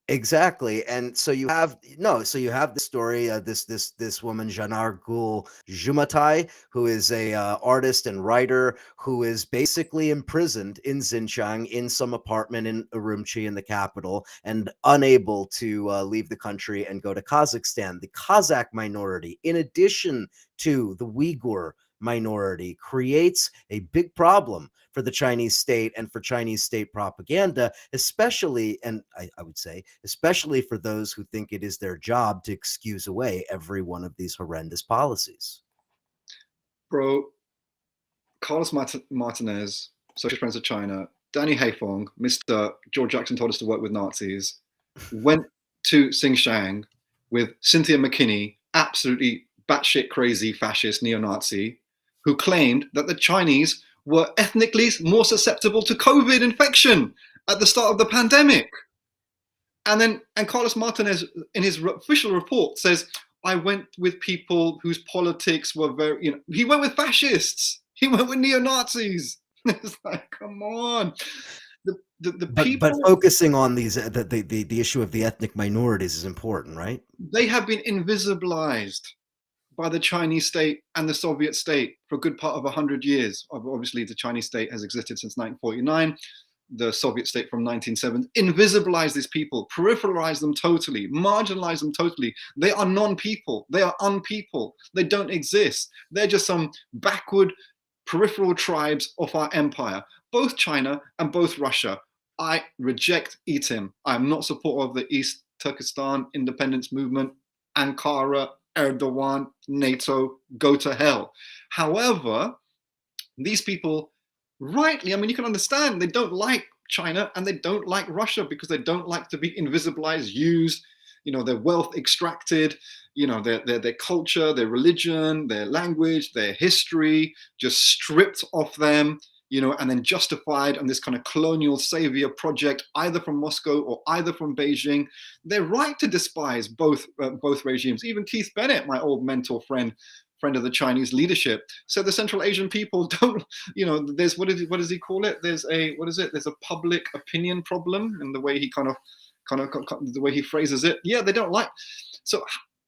Exactly. And so you have the story, this woman, Janar Gul Jumatai, who is a artist and writer who is basically imprisoned in Xinjiang in some apartment in Urumqi, in the capital, and unable to leave the country and go to Kazakhstan. The Kazakh minority, in addition to the Uyghur minority, creates a big problem for the Chinese state and for Chinese state propaganda, especially, and I would say, especially for those who think it is their job to excuse away every one of these horrendous policies. Bro, Carlos Martinez, Social Friends of China, Danny Haifong, Mr. George Jackson told us to work with Nazis, went to Xinjiang with Cynthia McKinney, absolutely batshit crazy fascist neo-Nazi, who claimed that the Chinese were ethnically more susceptible to COVID infection at the start of the pandemic. And Carlos Martinez, in his official report, says, I went with people whose politics were very, he went with fascists. He went with neo-Nazis. It's like, come on. But focusing on these, the issue of the ethnic minorities is important, right? They have been invisibilized by the Chinese state and the Soviet state for a good part of 100 years. Obviously, the Chinese state has existed since 1949. The Soviet state from 1970. Invisibilize these people, peripheralize them totally, marginalize them totally. They are non-people. They are unpeople. They don't exist. They're just some backward peripheral tribes of our empire, both China and both Russia. I reject ETIM. I'm not supporter of the East Turkestan independence movement. Ankara, Erdogan, NATO, go to hell. However, these people rightly, I mean, you can understand they don't like China and they don't like Russia because they don't like to be invisibilized, used, their wealth extracted, their culture, their religion, their language, their history, just stripped off them, and then justified on this kind of colonial savior project, either from Moscow or either from Beijing. They're right to despise both regimes. Even Keith Bennett, my old mentor friend of the Chinese leadership, said the Central Asian people don't, there's, what does he call it? There's a public opinion problem in the way he kind of the way he phrases it. Yeah, they don't like. So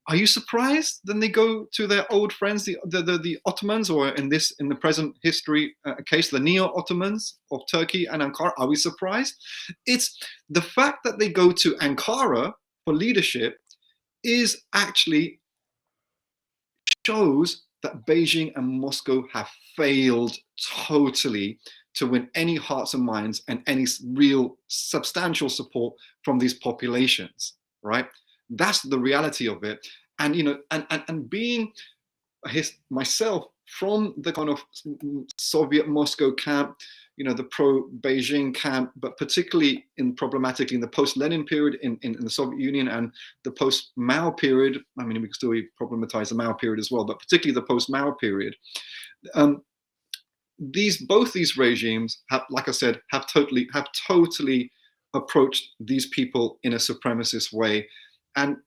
are you surprised? Then they go to their old friends, the Ottomans, or in the present history case, the Neo-Ottomans of Turkey and Ankara. Are we surprised? It's the fact that they go to Ankara for leadership is actually shows that Beijing and Moscow have failed totally to win any hearts and minds and any real substantial support from these populations, right? That's the reality of it. And, you know, and being myself from the kind of Soviet Moscow camp, you know, the pro-Beijing camp, but particularly problematically in the post-Lenin period in the Soviet Union and the post-Mao period. I mean, we can still problematize the Mao period as well, but particularly the post-Mao period. Both these regimes have, like I said, have totally approached these people in a supremacist way. And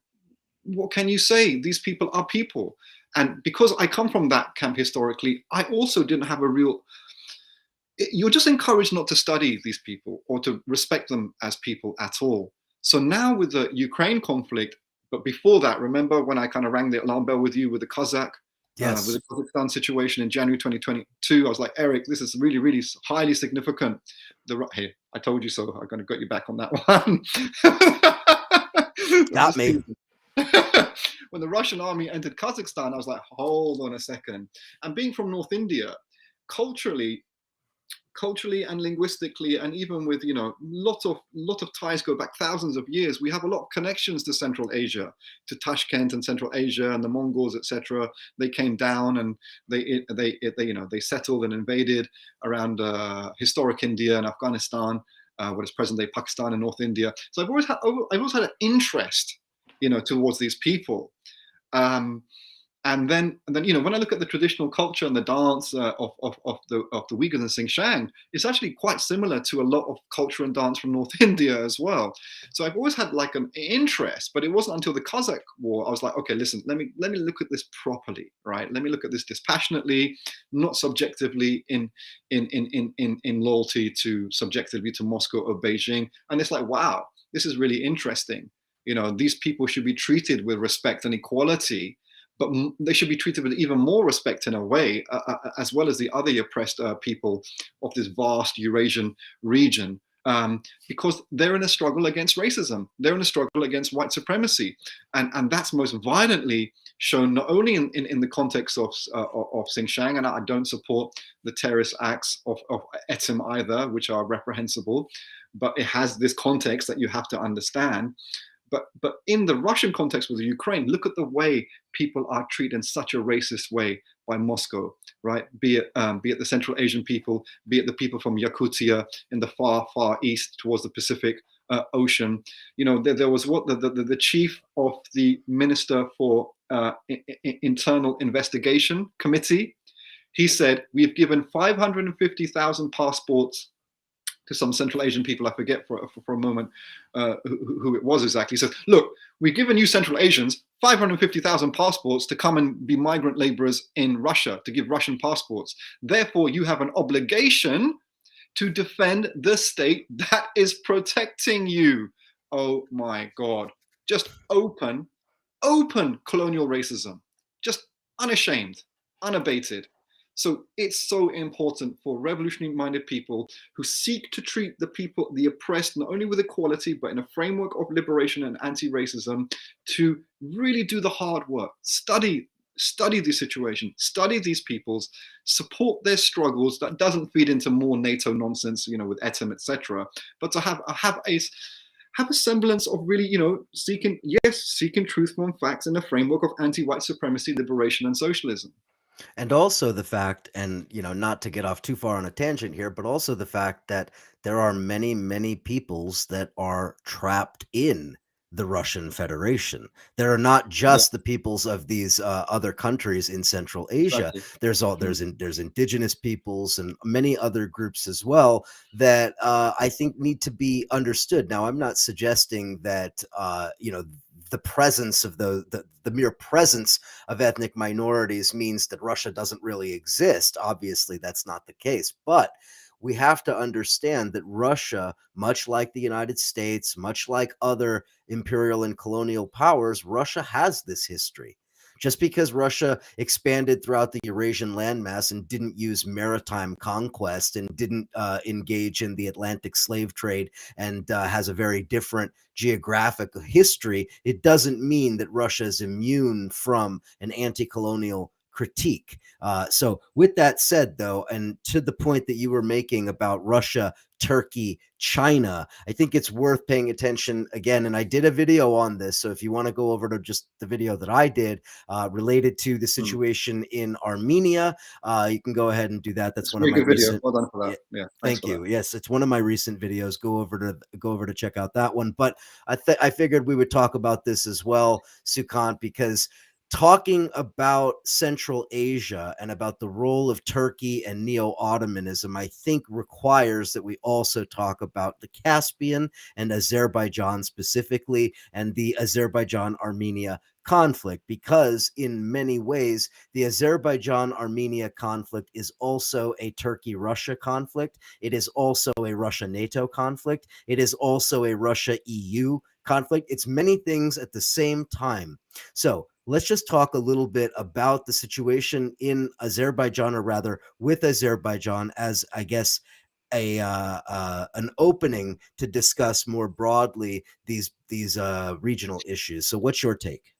what can you say? These people are people. And because I come from that camp historically, I also didn't have a real, you're just encouraged not to study these people or to respect them as people at all. So now with the Ukraine conflict, but before that, remember when I kind of rang the alarm bell with you with the Kazakh, Yes. with the Kazakhstan situation in January 2022, I was like, Eric, this is really, really highly significant. Hey, I told you so. I'm going to get you back on that one. Got me. When the Russian army entered Kazakhstan, I was like, hold on a second. And being from North India, culturally and linguistically, and even with, you know, lot of ties go back thousands of years. We have a lot of connections to Central Asia, to Tashkent and Central Asia and the Mongols, etc. They came down and they you know, they settled and invaded around historic India and Afghanistan, what is present day Pakistan and North India. So I've always had an interest, you know, towards these people. And then, you know, when I look at the traditional culture and the dance of the Uyghurs in Xinjiang, it's actually quite similar to a lot of culture and dance from North India as well. So I've always had like an interest, but it wasn't until the Kazakh War I was like, okay, listen, let me look at this properly, right? Let me look at this dispassionately, not subjectively in loyalty to subjectively to Moscow or Beijing. And it's like, wow, this is really interesting. You know, these people should be treated with respect and equality, but they should be treated with even more respect in a way, as well as the other oppressed people of this vast Eurasian region, because they're in a struggle against racism. They're in a struggle against white supremacy. And that's most violently shown not only in the context of Xinjiang, and I don't support the terrorist acts of Etim either, which are reprehensible, but it has this context that you have to understand. But in the Russian context with the Ukraine, look at the way people are treated in such a racist way by Moscow, right? Be it the Central Asian people, be it the people from Yakutia in the far east towards the Pacific Ocean. You know, there was the chief of the Minister for Internal Investigation Committee. He said, we've given 550,000 passports to some Central Asian people. I forget for a moment who it was exactly. He said, look, we've given you Central Asians 550,000 passports to come and be migrant laborers in Russia, to give Russian passports. Therefore, you have an obligation to defend the state that is protecting you. Oh my God. Just open colonial racism. Just unashamed, unabated. So it's so important for revolutionary-minded people who seek to treat the oppressed, not only with equality, but in a framework of liberation and anti-racism, to really do the hard work, study the situation, study these peoples, support their struggles. That doesn't feed into more NATO nonsense, you know, with Etim, etc. But to have a semblance of really, you know, seeking truth from facts in a framework of anti-white supremacy, liberation, and socialism. And also the fact, and you know, not to get off too far on a tangent here, but also the fact that there are many, many peoples that are trapped in the Russian Federation. There are not Yeah, just the peoples of these other countries in Central Asia. exactly. There's indigenous peoples and many other groups as well that I think need to be understood. Now, I'm not suggesting that you know, the presence of the mere presence of ethnic minorities means that Russia doesn't really exist. Obviously, that's not the case. But we have to understand that Russia, much like the United States, much like other imperial and colonial powers, Russia has this history. Just because Russia expanded throughout the Eurasian landmass and didn't use maritime conquest and didn't engage in the Atlantic slave trade and has a very different geographic history, it doesn't mean that Russia is immune from an anti-colonial critique. So with that said, though, and to the point that you were making about Russia, Turkey, China, I think it's worth paying attention again. And I did a video on this. So if you want to go over to just the video that I did related to the situation in Armenia, you can go ahead and do that. That's It's a one of very my good video. recent. Well done for Yeah, that. Yeah, thanks thank for that. you. Yes, it's one of my recent videos. Go over to check out that one. But I figured we would talk about this as well, Sukant, because talking about Central Asia and about the role of Turkey and Neo-Ottomanism, I think requires that we also talk about the Caspian and Azerbaijan specifically, and the Azerbaijan-Armenia conflict, because in many ways, the Azerbaijan-Armenia conflict is also a Turkey-Russia conflict. It is also a Russia-NATO conflict. It is also a Russia-EU conflict. It's many things at the same time. So let's just talk a little bit about the situation in Azerbaijan, or rather with Azerbaijan, as I guess an opening to discuss more broadly these regional issues. So what's your take?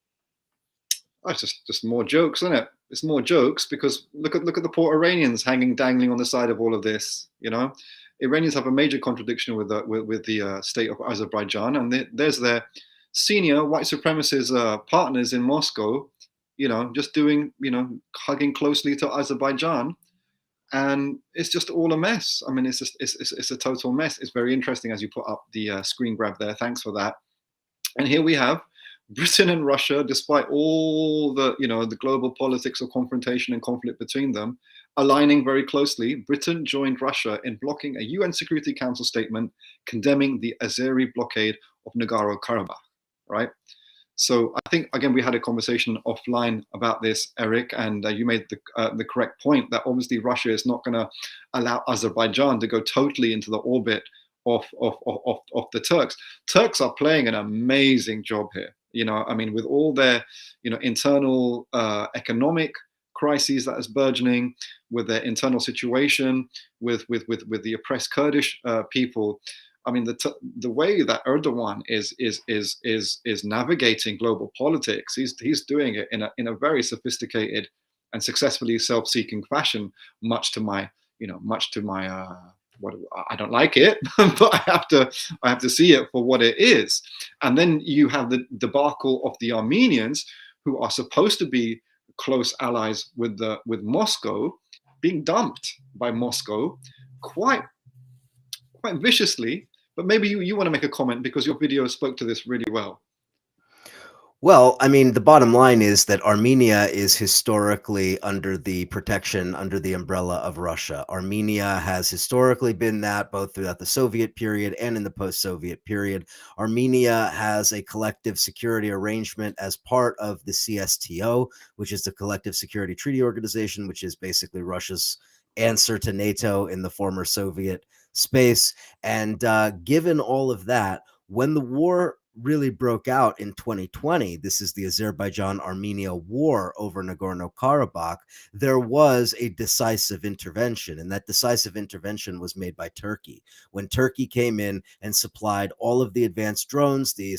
Oh, it's just more jokes, isn't it? It's more jokes because look at the poor Iranians dangling on the side of all of this. Iranians have a major contradiction with the state of Azerbaijan, and there's their senior white supremacist partners in Moscow, just doing, hugging closely to Azerbaijan, and it's just all a mess. I mean, it's a total mess. It's very interesting as you put up the screen grab there. Thanks for that. And here we have Britain and Russia, despite all the global politics of confrontation and conflict between them, aligning very closely. Britain joined Russia in blocking a UN Security Council statement condemning the Azeri blockade of Nagorno-Karabakh, right? So I think, again, we had a conversation offline about this, Eric, and you made the correct point that obviously Russia is not going to allow Azerbaijan to go totally into the orbit of the Turks. Turks are playing an amazing job here. I mean, with all their, internal economic crises that is burgeoning, with their internal situation, with the oppressed Kurdish people. I mean, the way that Erdogan is navigating global politics, he's doing it in a very sophisticated and successfully self-seeking fashion, much to my what I don't like it, but I have to see it for what it is. And then you have the debacle of the Armenians, who are supposed to be close allies with Moscow, being dumped by Moscow quite viciously. But maybe you want to make a comment because your video spoke to this really well. Well, I mean, the bottom line is that Armenia is historically under the protection, under the umbrella of Russia. Armenia has historically been that, both throughout the Soviet period and in the post-Soviet period. Armenia has a collective security arrangement as part of the CSTO, which is the Collective Security Treaty Organization, which is basically Russia's answer to NATO in the former Soviet space. And given all of that, when the war really broke out in 2020, this is the Azerbaijan-Armenia war over Nagorno-Karabakh, there was a decisive intervention, and that decisive intervention was made by Turkey. When Turkey came in and supplied all of the advanced drones, the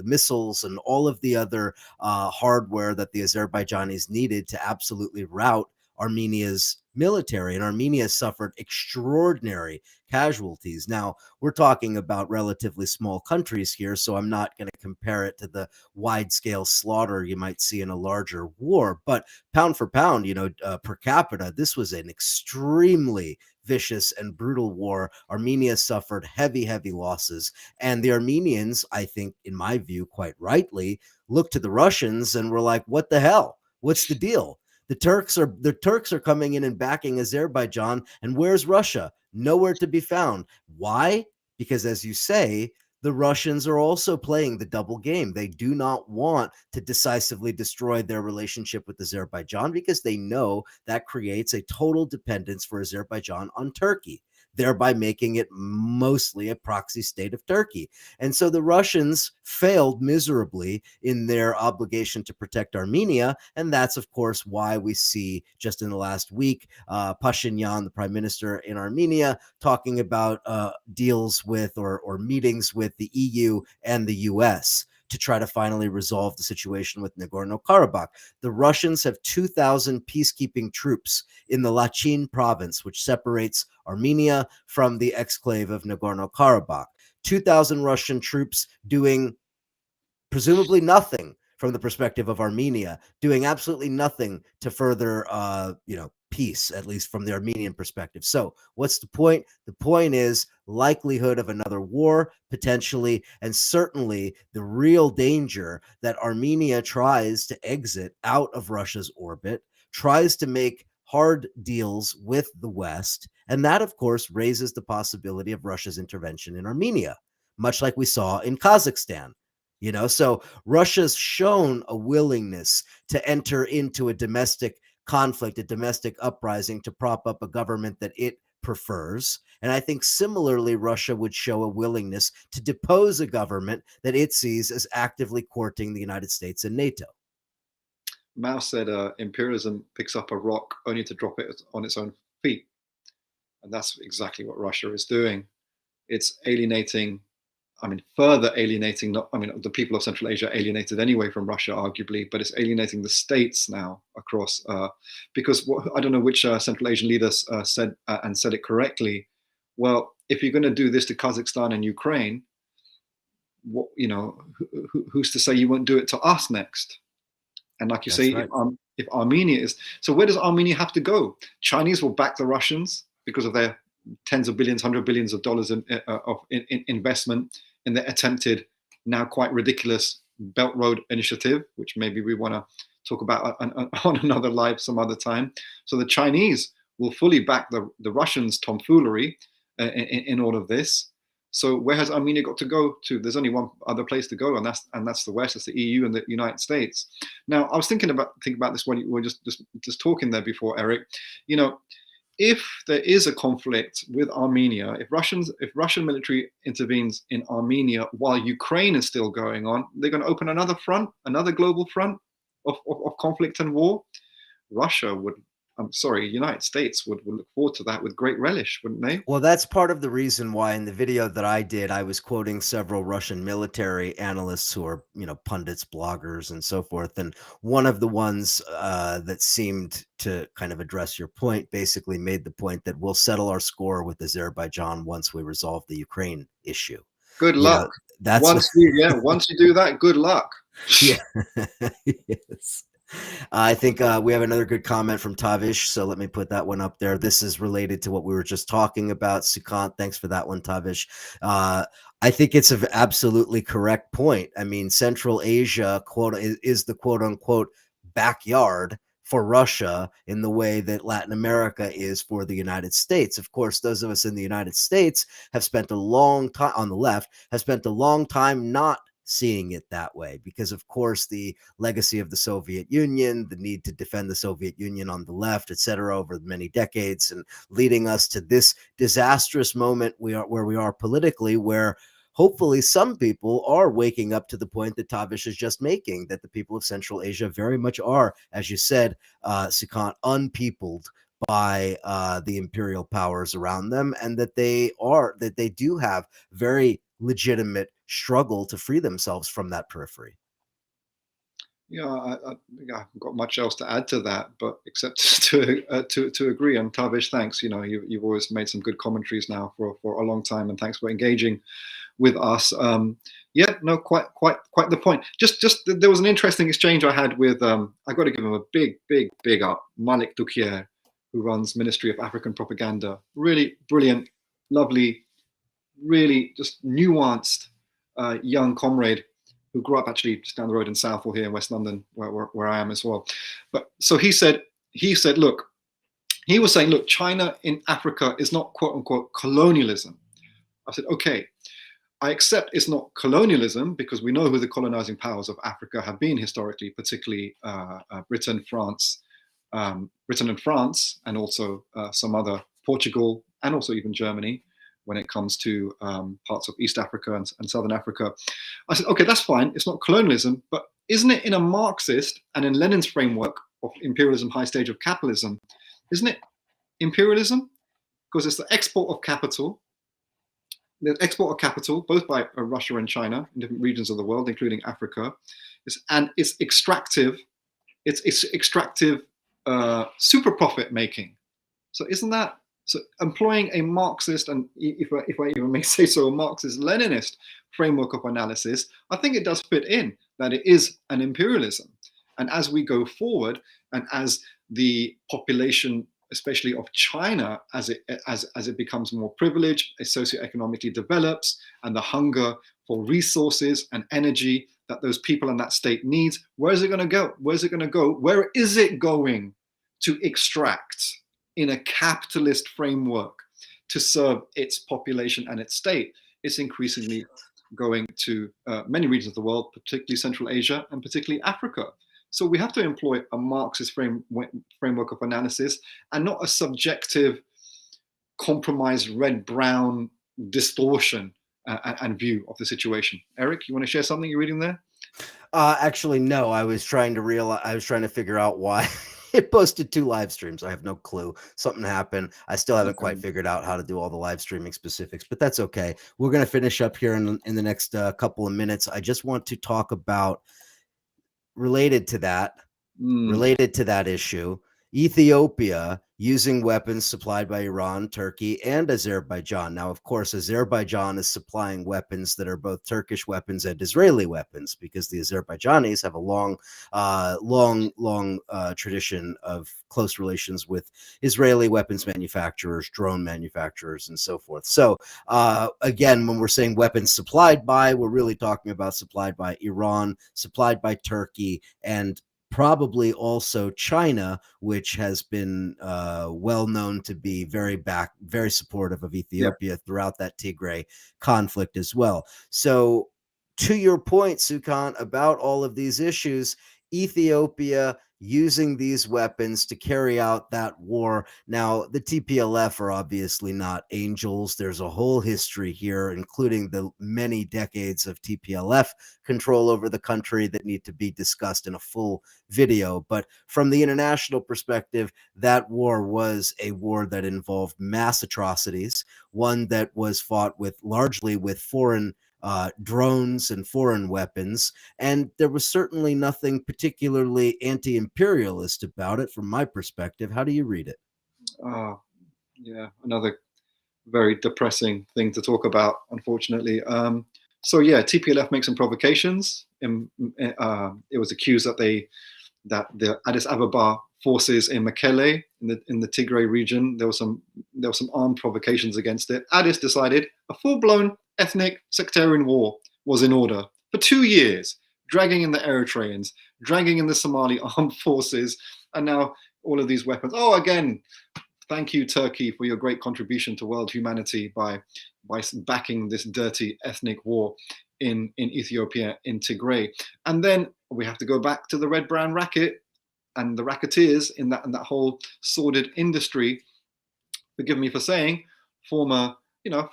missiles, and all of the other hardware that the Azerbaijanis needed to absolutely rout Armenia's military, and Armenia suffered extraordinary casualties. Now, we're talking about relatively small countries here, so I'm not going to compare it to the wide-scale slaughter you might see in a larger war, but pound for pound, per capita, this was an extremely vicious and brutal war. Armenia suffered heavy losses, and the Armenians, I think, in my view, quite rightly, looked to the Russians and were like, what the hell? What's the deal? The Turks are coming in and backing Azerbaijan, and where's Russia? Nowhere to be found. Why? Because, as you say, the Russians are also playing the double game. They do not want to decisively destroy their relationship with Azerbaijan because they know that creates a total dependence for Azerbaijan on Turkey, thereby making it mostly a proxy state of Turkey. And so the Russians failed miserably in their obligation to protect Armenia. And that's, of course, why we see just in the last week, Pashinyan, the prime minister in Armenia, talking about deals with or meetings with the EU and the US to try to finally resolve the situation with Nagorno-Karabakh. The Russians have 2,000 peacekeeping troops in the Lachin province, which separates Armenia from the exclave of Nagorno-Karabakh. 2,000 Russian troops doing presumably nothing from the perspective of Armenia, doing absolutely nothing to further, peace, at least from the Armenian perspective. So what's the point? The point is likelihood of another war, potentially, and certainly the real danger that Armenia tries to exit out of Russia's orbit, tries to make hard deals with the West, and that, of course, raises the possibility of Russia's intervention in Armenia, much like we saw in Kazakhstan. So Russia's shown a willingness to enter into a domestic conflict, a domestic uprising to prop up a government that it prefers. And I think similarly, Russia would show a willingness to depose a government that it sees as actively courting the United States and NATO. Mao said imperialism picks up a rock only to drop it on its own feet. And that's exactly what Russia is doing. It's alienating, further alienating, the people of Central Asia alienated anyway from Russia, arguably, but it's alienating the states now across, because I don't know which Central Asian leaders said it correctly. Well, if you're going to do this to Kazakhstan and Ukraine, who's to say you won't do it to us next? And like you say, right. If Armenia is, so where does Armenia have to go? Chinese will back the Russians because of their tens of billions, $100 billions of investment in the attempted, now quite ridiculous Belt Road Initiative, which maybe we want to talk about on another live some other time. So the Chinese will fully back the Russians' tomfoolery in all of this. So where has Armenia got to go to? There's only one other place to go, and that's the West. That's the EU and the United States. Now, I was thinking about this when you were just talking there before, Eric. If there is a conflict with Armenia, if Russian military intervenes in Armenia while Ukraine is still going on, they're going to open another front, another global front of conflict and war. United States would look forward to that with great relish, wouldn't they? Well, that's part of the reason why in the video that I did, I was quoting several Russian military analysts who are, pundits, bloggers, and so forth. And one of the ones that seemed to kind of address your point basically made the point that we'll settle our score with Azerbaijan once we resolve the Ukraine issue. Good luck. Once you do that, good luck. Yeah. Yes. I think we have another good comment from Tavish, so let me put that one up there. This is related to what we were just talking about. Sukant, thanks for that one, Tavish. I think it's an absolutely correct point. Central Asia is the quote-unquote backyard for Russia in the way that Latin America is for the United States. Of course, those of us in the United States have spent a long time, on the left, have spent a long time not seeing it that way because, of course, the legacy of the Soviet Union, the need to defend the Soviet Union on the left, etc., over many decades, and leading us to this disastrous moment where we are politically, where hopefully some people are waking up to the point that Tavish is just making, that the people of Central Asia very much are, as you said, Sukant, unpeopled by the imperial powers around them, and that they do have very legitimate struggle to free themselves from that periphery. Yeah, I haven't got much else to add to that, but except to agree. And Tavish, thanks. You've always made some good commentaries now for a long time, and thanks for engaging with us. Quite the point. Just there was an interesting exchange I had with. I got to give him a big up, Malik Dukier, who runs Ministry of African Propaganda. Really brilliant, lovely, really just nuanced young comrade who grew up actually just down the road in Southall here in West London, where I am as well. But so he said, look, he was saying, look, China in Africa is not quote unquote colonialism. I said, okay, I accept it's not colonialism because we know who the colonizing powers of Africa have been historically, particularly Britain, and France, and also some other, Portugal, and also even Germany, when it comes to parts of East Africa and Southern Africa. I said, okay, that's fine. It's not colonialism, but isn't it in a Marxist and in Lenin's framework of imperialism, high stage of capitalism, isn't it imperialism? Because it's the export of capital the export of capital, both by Russia and China in different regions of the world, including Africa, and it's extractive. It's extractive super profit making. So isn't that so? Employing a Marxist, and if I even may say so, a Marxist-Leninist framework of analysis, I think it does fit in that it is an imperialism. And as we go forward, and as the population, especially of China, as it becomes more privileged, it socioeconomically develops, and the hunger for resources and energy that those people in that state needs, where is it going to go? Where's it going to go? Where is it going to extract in a capitalist framework to serve its population and its state? It's increasingly going to many regions of the world, particularly Central Asia and particularly Africa. So we have to employ a Marxist framework of analysis and not a subjective, compromised red-brown distortion and view of the situation. Eric, you want to share something you're reading there? Actually, no. I was trying to figure out why it posted 2 live streams. I have no clue. Something happened. I still haven't quite figured out how to do all the live streaming specifics, but that's okay. We're going to finish up here in the next couple of minutes. I just want to talk about related to that issue, Ethiopia using weapons supplied by Iran, Turkey, and Azerbaijan. Now, of course, Azerbaijan is supplying weapons that are both Turkish weapons and Israeli weapons, because the Azerbaijanis have a long tradition of close relations with Israeli weapons manufacturers, drone manufacturers, and so forth. So, again, when we're saying weapons supplied by, we're really talking about supplied by Iran, supplied by Turkey, and probably also China, which has been well known to be very supportive of Ethiopia throughout that Tigray conflict as well. So to your point, Sukant, about all of these issues, Ethiopia using these weapons to carry out that war. Now, the TPLF are obviously not angels. There's a whole history here, including the many decades of TPLF control over the country that need to be discussed in a full video. But from the international perspective, that war was a war that involved mass atrocities, one that was fought largely with foreign drones and foreign weapons. And there was certainly nothing particularly anti-imperialist about it from my perspective. How do you read it? Yeah, another very depressing thing to talk about, unfortunately. So yeah, TPLF makes some provocations. It was accused that the Addis Ababa forces in Mekelle, in the Tigray region, there was some armed provocations against it. Addis decided a full-blown ethnic sectarian war was in order for 2 years, dragging in the Eritreans, dragging in the Somali armed forces, and now all of these weapons. Oh, again, thank you, Turkey, for your great contribution to world humanity by backing this dirty ethnic war in Ethiopia, in Tigray. And then we have to go back to the red-brown racket and the racketeers in that whole sordid industry. Forgive me for saying, former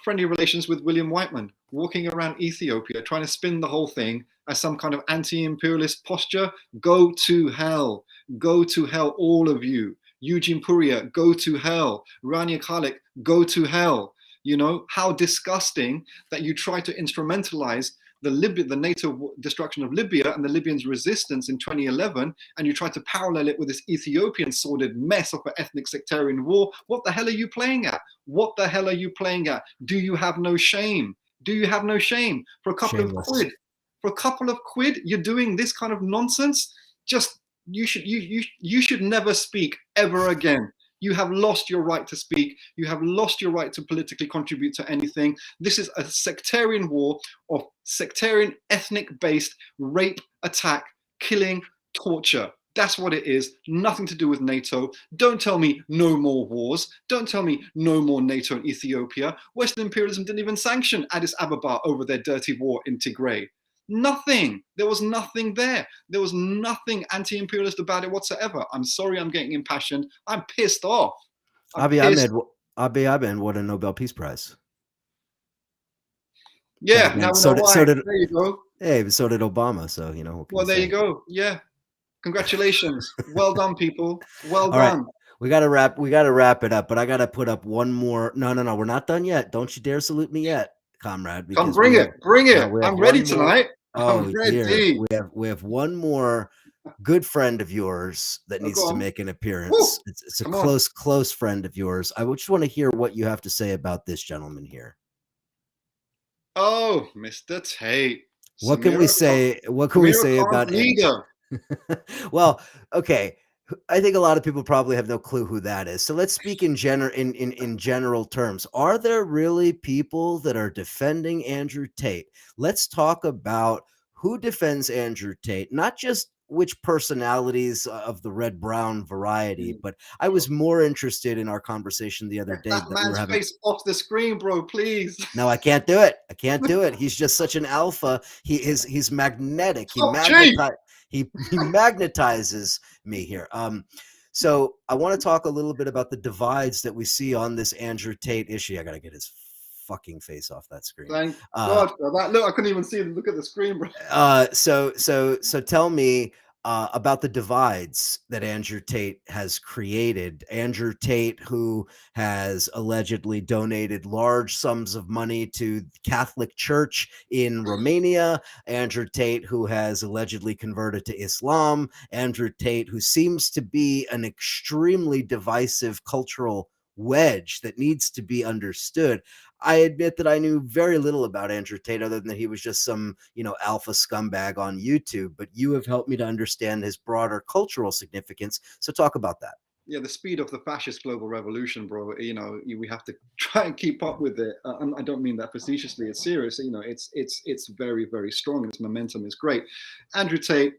friendly relations with William Whiteman, walking around Ethiopia, trying to spin the whole thing as some kind of anti-imperialist posture. Go to hell. Go to hell, all of you. Eugene Puria, go to hell. Rania Khalek, go to hell. How disgusting that you try to instrumentalize the NATO destruction of Libya and the Libyans' resistance in 2011, and you try to parallel it with this Ethiopian sordid mess of an ethnic sectarian war. What the hell are you playing at? What the hell are you playing at? Do you have no shame? Do you have no shame? For a couple of quid, you're doing this kind of nonsense? Just you should never speak ever again. You have lost your right to speak. You have lost your right to politically contribute to anything. This is a sectarian war of sectarian, ethnic-based rape, attack, killing, torture. That's what it is. Nothing to do with NATO. Don't tell me no more wars. Don't tell me no more NATO in Ethiopia. Western imperialism didn't even sanction Addis Ababa over their dirty war in Tigray. Nothing. There was nothing there. There was nothing anti-imperialist about it whatsoever. I'm sorry I'm getting impassioned. I'm pissed off. Abiy Ahmed won a Nobel Peace Prize. Yeah, now we know why. There you go. Hey, so did Obama. So, Well, there you go. Yeah. Congratulations. Well done, people. Well done. Right. We got to wrap it up, but I got to put up one more. No, we're not done yet. Don't you dare salute me yet. comrade, Come, because bring it, bring it. we have I'm ready one more. tonight. I'm Oh dear, ready. we have one more good friend of yours that Oh, go needs to on. make an appearance. Woo! It's a Come on. close friend of yours. I just want to hear what you have to say about this gentleman here. Oh, Mr. Tate. What can we say? What can we Samira say Khan's about leader. well, okay. I think a lot of people probably have no clue who that is. So let's speak in general terms. Are there really people that are defending Andrew Tate? Let's talk about who defends Andrew Tate, not just which personalities of the red brown variety, but I was more interested in our conversation the other Get day that that we were man's having. face off the screen, bro, please. No, I can't do it. I can't do it. He's just such an alpha. He's magnetic. Top chief. He magnetizes me here. So I want to talk a little bit about the divides that we see on this Andrew Tate issue. I gotta get his fucking face off that screen. Thank God for that. Look, I couldn't even see him. Look at the screen, bro. So tell me about the divides that Andrew Tate has created. Andrew Tate, who has allegedly donated large sums of money to the Catholic Church in Romania. Andrew Tate, who has allegedly converted to Islam. Andrew Tate, who seems to be an extremely divisive cultural wedge that needs to be understood. I admit that I knew very little about Andrew Tate other than that he was just some, alpha scumbag on YouTube, but you have helped me to understand his broader cultural significance. So talk about that. Yeah, the speed of the fascist global revolution, bro. We have to try and keep up with it. I don't mean that facetiously. It's serious. It's very, very strong. Its momentum is great. Andrew Tate,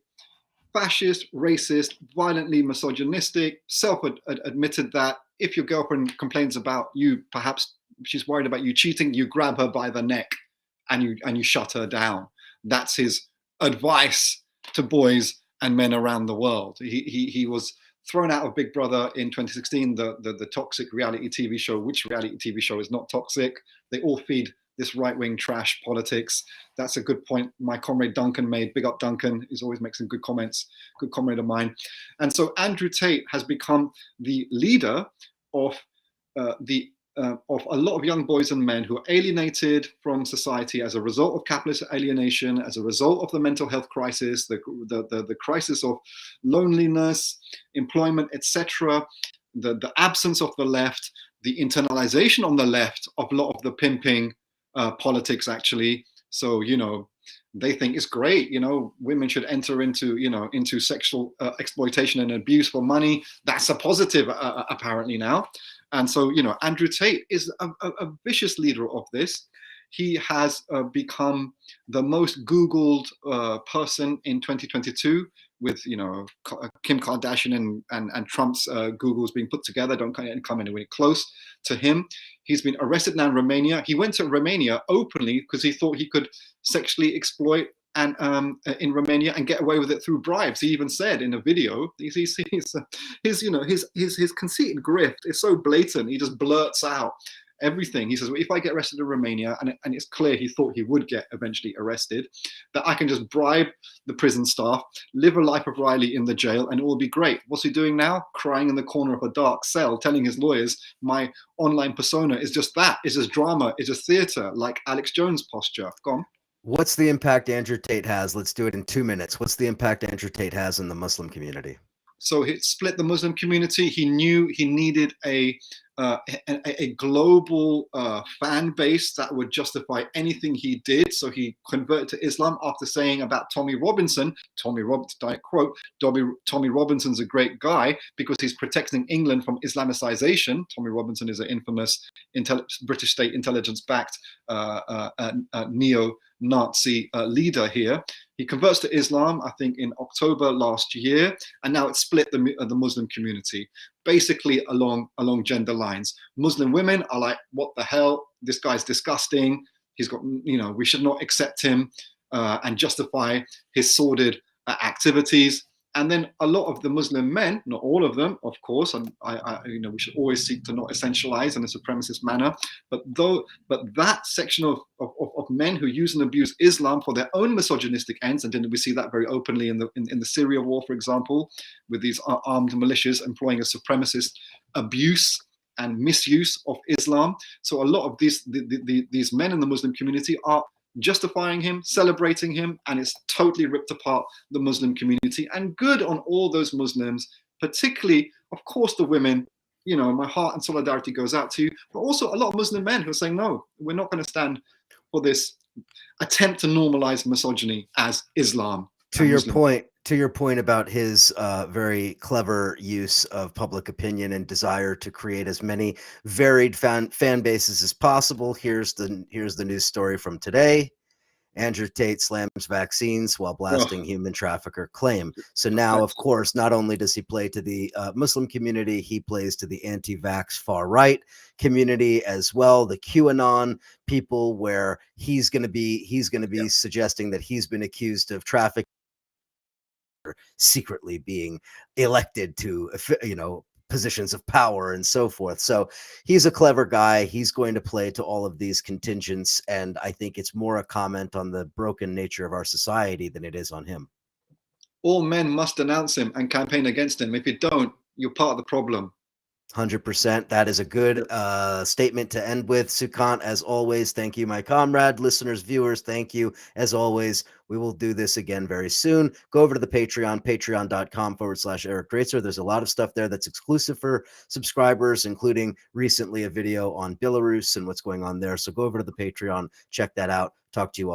fascist, racist, violently misogynistic, self-admitted that if your girlfriend complains about you, perhaps she's worried about you cheating, you grab her by the neck and you shut her down. That's his advice to boys and men around the world. He was thrown out of Big Brother in 2016, the toxic reality TV show. Which reality TV show is not toxic? They all feed this right-wing trash politics. That's a good point my comrade Duncan made. Big up Duncan. He's always making some good comments, good comrade of mine. And so Andrew Tate has become the leader of of a lot of young boys and men who are alienated from society as a result of capitalist alienation, as a result of the mental health crisis, the crisis of loneliness, employment, etc., the absence of the left, the internalization on the left of a lot of the pimping politics, actually. So, they think it's great, women should enter into sexual exploitation and abuse for money. That's a positive, apparently now. And so, Andrew Tate is a vicious leader of this. He has become the most Googled person in 2022 with, Kim Kardashian and Trump's Googles being put together. Don't come anywhere close to him. He's been arrested now in Romania. He went to Romania openly because he thought he could sexually exploit and in Romania and get away with it through bribes. He even said in a video, his conceited grift is so blatant. He just blurts out everything. He says, well, if I get arrested in Romania, and it's clear he thought he would get eventually arrested, that I can just bribe the prison staff, live a life of Riley in the jail, and it will be great. What's he doing now? Crying in the corner of a dark cell, telling his lawyers, my online persona is just that. It's just drama. It's just theater, like Alex Jones posture. Go on. What's the impact Andrew Tate has? Let's do it in 2 minutes. What's the impact Andrew Tate has in the Muslim community? So he split the Muslim community. He knew he needed a global fan base that would justify anything he did. So he converted to Islam after saying about Tommy Robinson, Tommy Robinson's a great guy because he's protecting England from Islamicization. Tommy Robinson is an infamous British state intelligence-backed neo-Nazi leader here. He converts to Islam, I think, in October last year, and now it's split the Muslim community, basically along gender lines. Muslim women are like, what the hell? This guy's disgusting. He's got, we should not accept him and justify his sordid activities. And then a lot of the Muslim men, not all of them, of course, and we should always seek to not essentialize in a supremacist manner, but that section of men who use and abuse Islam for their own misogynistic ends, and then we see that very openly in the Syria war, for example, with these armed militias employing a supremacist abuse and misuse of Islam. So a lot of these men in the Muslim community are justifying him, celebrating him, and it's totally ripped apart the Muslim community. And good on all those Muslims, particularly, of course, the women. You know, my heart and solidarity goes out to you, but also a lot of Muslim men who are saying, no, we're not going to stand for this attempt to normalize misogyny as Islam. To your point, about his very clever use of public opinion and desire to create as many varied fan bases as possible, here's the news story from today. Andrew Tate slams vaccines while blasting human trafficker claim. So now, of course, not only does he play to the Muslim community, he plays to the anti-vax far right community as well, the QAnon people, where he's going to be suggesting that he's been accused of trafficking, secretly being elected to, positions of power and so forth. So he's a clever guy. He's going to play to all of these contingents. And I think it's more a comment on the broken nature of our society than it is on him. All men must denounce him and campaign against him. If you don't, you're part of the problem. 100%. That is a good statement to end with. Sukant, as always, thank you, my comrade. Listeners, viewers, thank you. As always, we will do this again very soon. Go over to the Patreon, patreon.com/Eric Draitser. There's a lot of stuff there that's exclusive for subscribers, including recently a video on Belarus and what's going on there. So go over to the Patreon, check that out. Talk to you all.